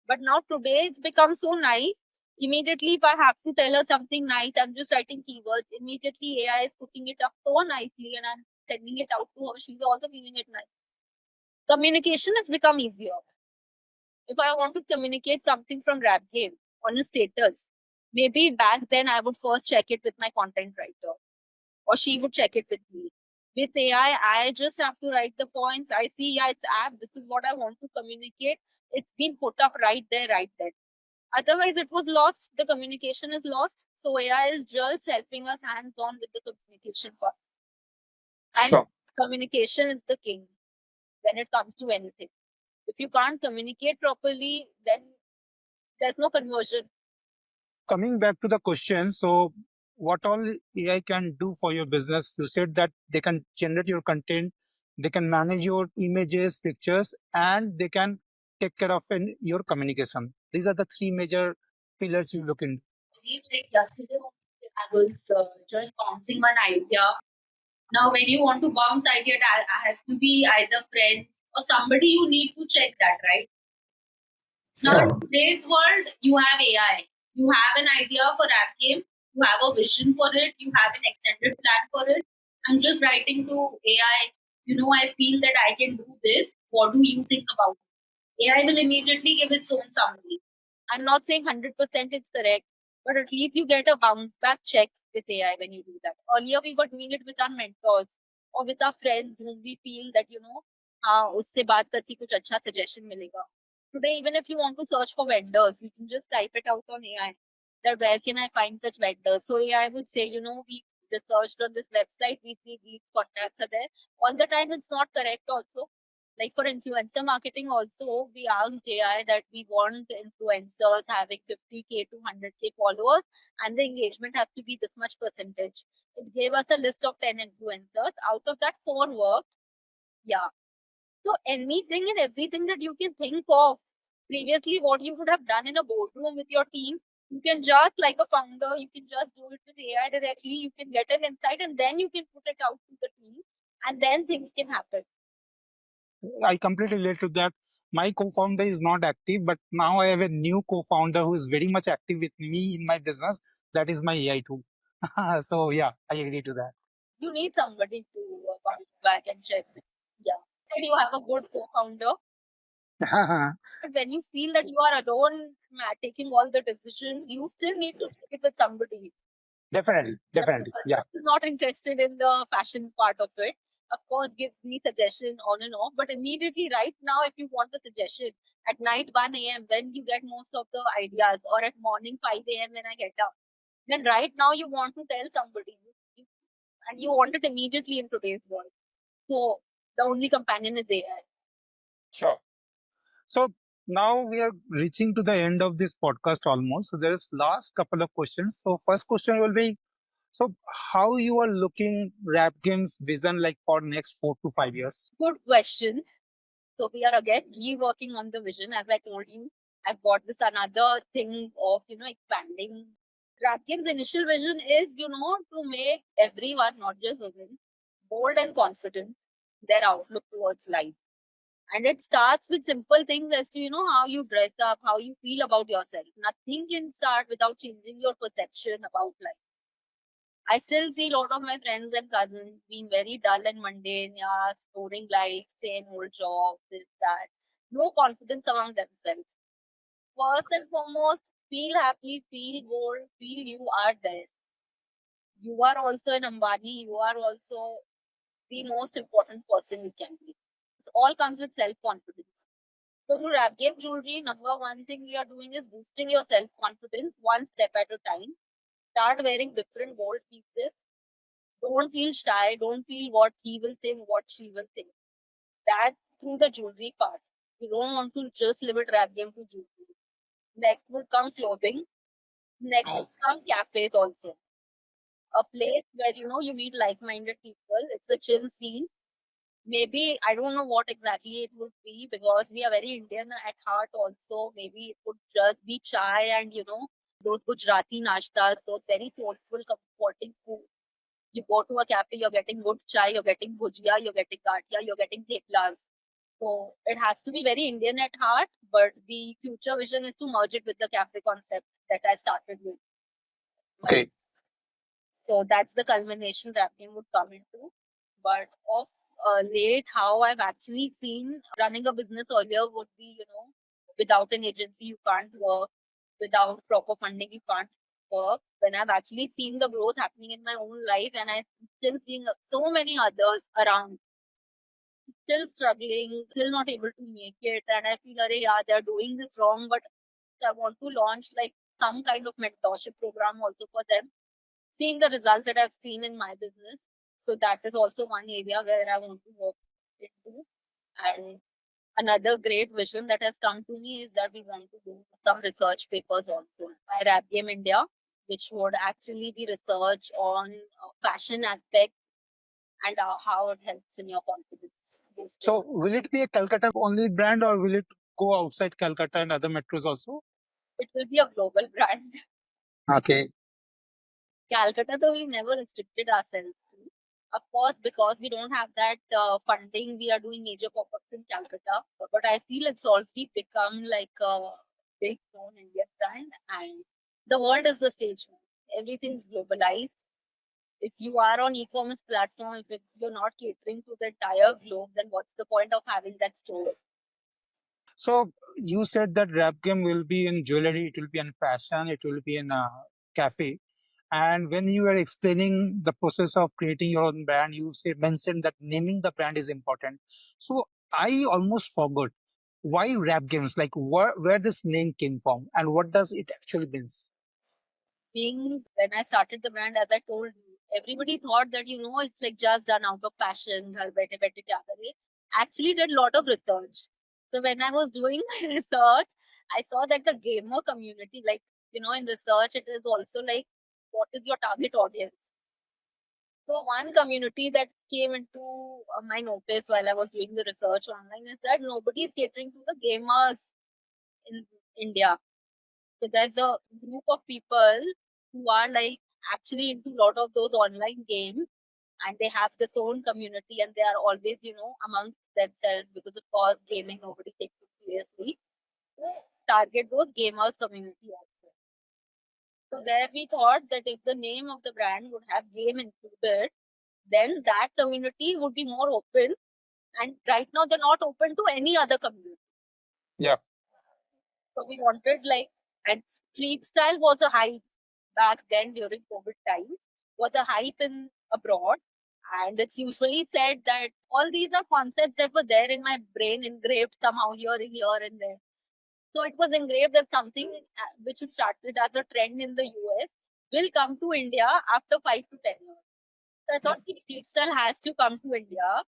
But now today it's become so nice. Immediately, if I have to tell her something nice, I'm just writing keywords. Immediately, AI is cooking it up so nicely and I'm sending it out to her. She's also feeling it nice. Communication has become easier. If I want to communicate something from Rap Game on a status, maybe back then I would first check it with my content writer, or she would check it with me. With AI, I just have to write the points. I see, yeah, it's app. This is what I want to communicate. It's been put up right there, right then. Otherwise, it was lost. The communication is lost. So AI is just helping us hands on with the communication part. And Sure. communication is the king when it comes to anything. If you can't communicate properly, then there's no conversion. Coming back to the question, so what all AI can do for your business? You said that they can generate your content, they can manage your images, pictures, and they can take care of your communication. These are the three major pillars you look into. Like yesterday, I was just bouncing one idea. Now, when you want to bounce idea, it has to be either friends or somebody you need to check that, right? Now, in Sure. today's world, you have AI. You have an idea for app game. You have a vision for it. You have an extended plan for it. I'm just writing to AI. I feel that I can do this. What do you think about it? AI will immediately give its own summary. I'm not saying 100% it's correct, but at least you get a bounce back check with AI when you do that. Earlier, we were doing it with our mentors or with our friends whom we feel that, हाँ उससे बात करके कुछ अच्छा suggestion मिलेगा. Today, even if you want to search for vendors, you can just type it out on AI that where can I find such vendors. So AI would say, we researched on this website, we see these contacts are there. All the time it's not correct also. Like for influencer marketing also, we asked AI that we want influencers having 50K to 100K followers and the engagement has to be this much percentage. It gave us a list of 10 influencers. Out of that, 4 worked. Yeah. So anything and everything that you can think of, previously what you would have done in a boardroom with your team, you can just like a founder, you can just do it with AI directly, you can get an insight and then you can put it out to the team and then things can happen. I completely relate to that. My co-founder is not active, but now I have a new co-founder who is very much active with me in my business. That is my AI tool. So yeah, I agree to that. You need somebody to bounce back and check. Yeah. And you have a good co-founder. But when you feel that you are alone taking all the decisions, you still need to take it with somebody. Definitely, The definitely. Yeah. person is not interested in the fashion part of it. Of course, gives me suggestion on and off, but immediately right now, if you want the suggestion at night 1 a.m. when you get most of the ideas, or at morning 5 a.m. when I get up, then right now you want to tell somebody, and you want it immediately in today's world. So the only companion is AI. Sure. So now we are reaching to the end of this podcast almost. So there is last couple of questions. So first question will be, so how you are looking Rap Games vision like for next 4 to 5 years? Good question. So we are again reworking on the vision. As I told you, I've got this another thing of expanding. Rapkin's initial vision is to make everyone, not just women, bold and confident their outlook towards life. And it starts with simple things as to how you dress up, how you feel about yourself. Nothing can start without changing your perception about life. I still see a lot of my friends and cousins being very dull and mundane, yeah, scoring like same old job, this, that. No confidence among themselves. First and foremost, feel happy, feel bold, feel you are there. You are also an Ambani, you are also the most important person you can be. It all comes with self confidence. So, through Rap Game Jewelry, number one thing we are doing is boosting your self confidence one step at a time. Start wearing different bold pieces. Don't feel shy. Don't feel what he will think, what she will think. That through the jewelry part. You don't want to just limit rap game to jewelry. Next would come clothing. Next would come cafes also. A place where you meet like-minded people. It's a chill scene. Maybe I don't know what exactly it would be because we are very Indian at heart also. Maybe it would just be chai and those Gujarati nashtas, those very soulful, comforting food. You go to a cafe, you're getting good chai, you're getting bhujia, you're getting gatia, you're getting theplas. So it has to be very Indian at heart, but the future vision is to merge it with the cafe concept that I started with. Okay. So that's the culmination rapping would come into. But of late, how I've actually seen running a business earlier would be, without an agency, you can't work. Without proper funding, you can't work. When I've actually seen the growth happening in my own life, and I'm still seeing so many others around still struggling, still not able to make it, and I feel, yeah, they're doing this wrong, but I want to launch like some kind of mentorship program also for them seeing the results that I've seen in my business. So that is also one area where I want to work into. And another great vision that has come to me is that we want to do some research papers also by WrapGame India, which would actually be research on fashion aspect and how it helps in your confidence boosting. So will it be a Calcutta only brand or will it go outside Calcutta and other metros also? It will be a global brand. Okay. Calcutta, though, we never restricted ourselves to. Of course, because we don't have that funding, we are doing major pop-ups in Calcutta. But I feel it's already become like a big known Indian brand, and the world is the stage now. Everything's globalized. If you are on e-commerce platform, if you're not catering to the entire globe, then what's the point of having that store? So you said that Rap Game will be in jewelry, it will be in fashion, it will be in a cafe. And when you were explaining the process of creating your own brand, you mentioned that naming the brand is important. So I almost forgot why Rap Games, like where this name came from and what does it actually means? Being when I started the brand, as I told you, everybody thought that it's like just done out of passion. Ghar baithe baithe kya kare. Actually, did a lot of research. So when I was doing my research, I saw that the gamer community, like in research, it is also like what is your target audience. So one community that came into my notice while I was doing the research online is that nobody is catering to the gamers in India. So there's a group of people who are like actually into a lot of those online games and they have this own community and they are always, amongst themselves because of course gaming nobody takes it seriously. So target those gamers community also. So there we thought that if the name of the brand would have game included, then that community would be more open. And right now they're not open to any other community. Yeah. So we wanted like, and street style was a hype back then during COVID times, was a hype in abroad. And it's usually said that all these are concepts that were there in my brain, engraved somehow here and there. So it was engraved that something which started as a trend in the US will come to India after 5 to 10 years. So I thought the street style has to come to India,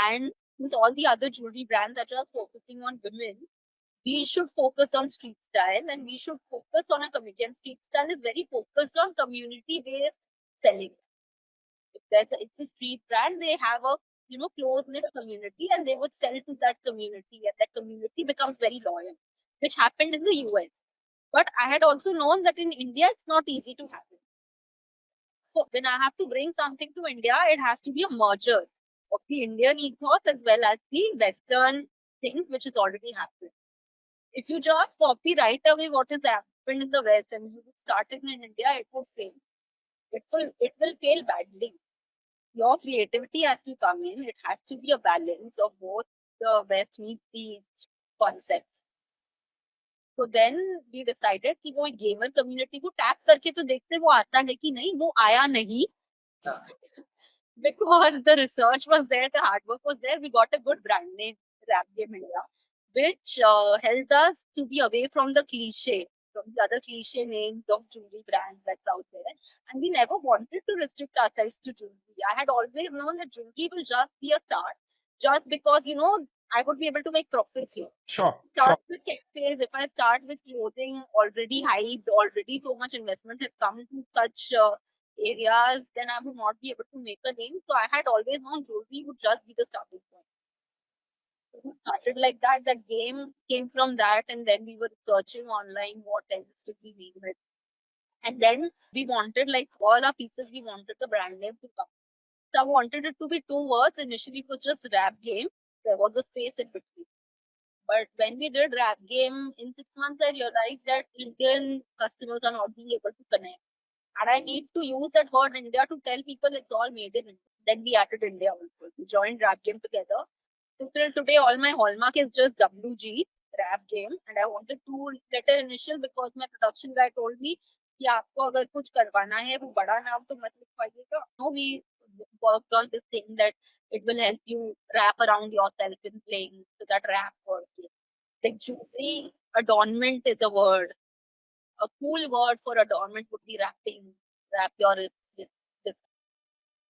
and with all the other jewelry brands that are focusing on women, we should focus on street style and we should focus on a community. And street style is very focused on community based selling. If it's a street brand, they have a close knit community and they would sell to that community, and that community becomes very loyal, which happened in the US. But I had also known that in India it's not easy to happen. So when I have to bring something to India, it has to be a merger of the Indian ethos as well as the Western things which has already happened. If you just copy right away what has happened in the West and you start it in India, it will fail. It will fail badly. Your creativity has to come in. It has to be a balance of both the West meets the East concept. So then we decided कि वो gamer community को tap करके तो देखते वो आता है कि नहीं, वो आया नहीं. Because the research was there, the hard work was there, we got a good brand name, WrapGame India, which helped us to be away from the cliche, from the other cliche names of jewelry brands that's out there. And we never wanted to restrict ourselves to jewelry. I had always known that jewelry will just be a start, just because, I would be able to make profits here. Sure. Start with cafes. If I start with clothing already hyped, already so much investment has come to such areas, then I would not be able to make a name. So I had always known jewelry would just be the starting point. So we started like that. That game came from that, and then we were searching online what else did we name it. And then we wanted, like all our pieces, we wanted the brand name to come. So I wanted it to be two words. Initially, it was just rap game. There was a space in between. But when we did rap game in 6 months, I realized that Indian customers are not being able to connect. And I need to use that word India to tell people it's all made in India. Then we added India also. We joined rap game together. So till today, all my hallmark is just WG, rap game. And I wanted two letter initial because my production guy told me कि आपको अगर कुछ करवाना है वो बड़ा नाम तो मत लिखवाइएगा. No, we worked on this thing that it will help you wrap around yourself in playing, so that rap word. Like jewelry adornment is a word. A cool word for adornment would be wrapping. Wrap your wrist with this.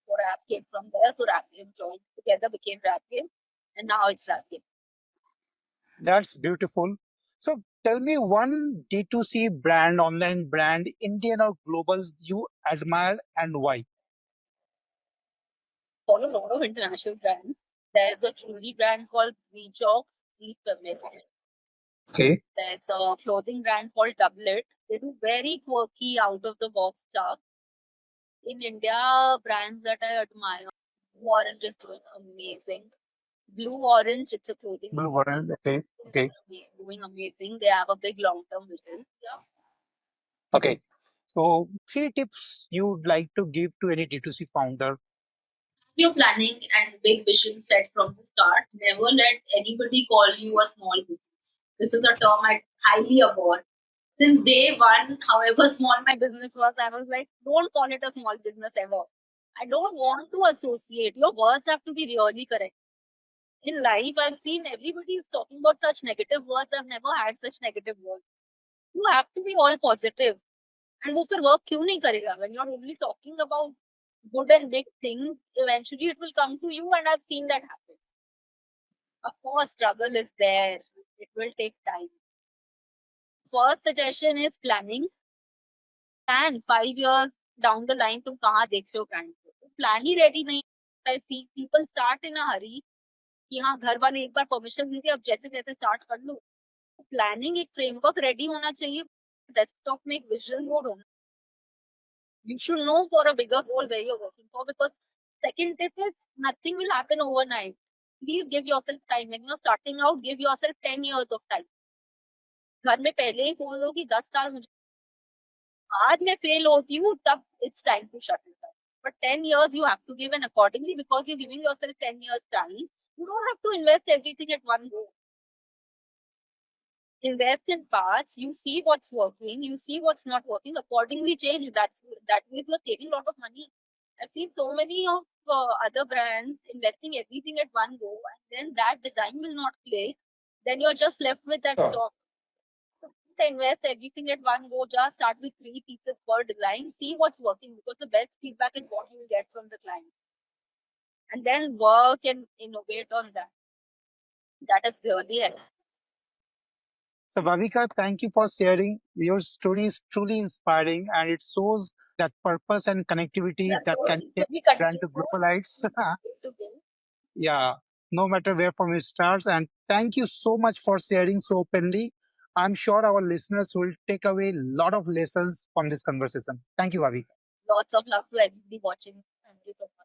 So rap came from there. So rap game joined together, became rap game, and now it's rap game. That's beautiful. So tell me one D2C brand, online brand, Indian or global, you admire and why? Follow a lot of international brands. There's a jewelry brand called Rejox Deep Feminine. Okay. There's a clothing brand called Doublet. They do very quirky, out of the box stuff. In India, brands that I admire, Orange is doing amazing. Blue Orange, it's a clothing. Blue Warren. Okay. Okay. Doing amazing. They have a big long term vision. Yeah. Okay. So three tips you'd like to give to any D2C founder. Your planning and big vision set from the start. Never let anybody call you a small business. This is a term I highly abhor. Since day one, however small my business was, I was like, don't call it a small business ever. I don't want to associate. Your words have to be really correct. In life, I've seen everybody is talking about such negative words. I've never had such negative words. You have to be all positive. And वो फिर work क्यों नहीं करेगा? When you're only talking about good and big things, eventually it will come to you, and I've seen that happen. Of course, struggle is there. It will take time. First suggestion is planning. Plan 5 years down the line तुम कहाँ देख रहे हो brand को? Plan ही ready नहीं. I see people start in a hurry कि हाँ घर वाले एक बार परमिशन दी थी अब जैसे तैसे स्टार्ट कर लो. प्लानिंग एक फ्रेमवर्क रेडी होना चाहिए. डेस्कटॉप में एक विजन बोर्ड होना. You should know for a bigger goal where you're working for, because second tip is nothing will happen overnight. Please give yourself time. When you're starting out, give yourself 10 years of time. घर में पहले ही बोल दो कि 10 साल मुझे आज मैं फेल होती हूँ तब it's time to shut it down. But 10 years you have to give, and accordingly, because you're giving yourself 10 years time, you don't have to invest everything at one go. invest in parts, you see what's working, you see what's not working, accordingly change. That means you're saving a lot of money. I've seen so many of other brands investing everything at one go, and then that design will not click. Then you're just left with that stock. To invest everything at one go, just start with 3 pieces per design, see what's working, because the best feedback is what you get from the client, and then work and innovate on that. That is really it. So, Bhavika, thank you for sharing. Your story is truly inspiring and it shows that purpose and connectivity Yeah, that so can take should we brand continue to global heights. to win? Yeah, no matter where from it starts. And thank you so much for sharing so openly. I'm sure our listeners will take away a lot of lessons from this conversation. Thank you, Bhavika. Lots of love to everybody watching. Thank you so much.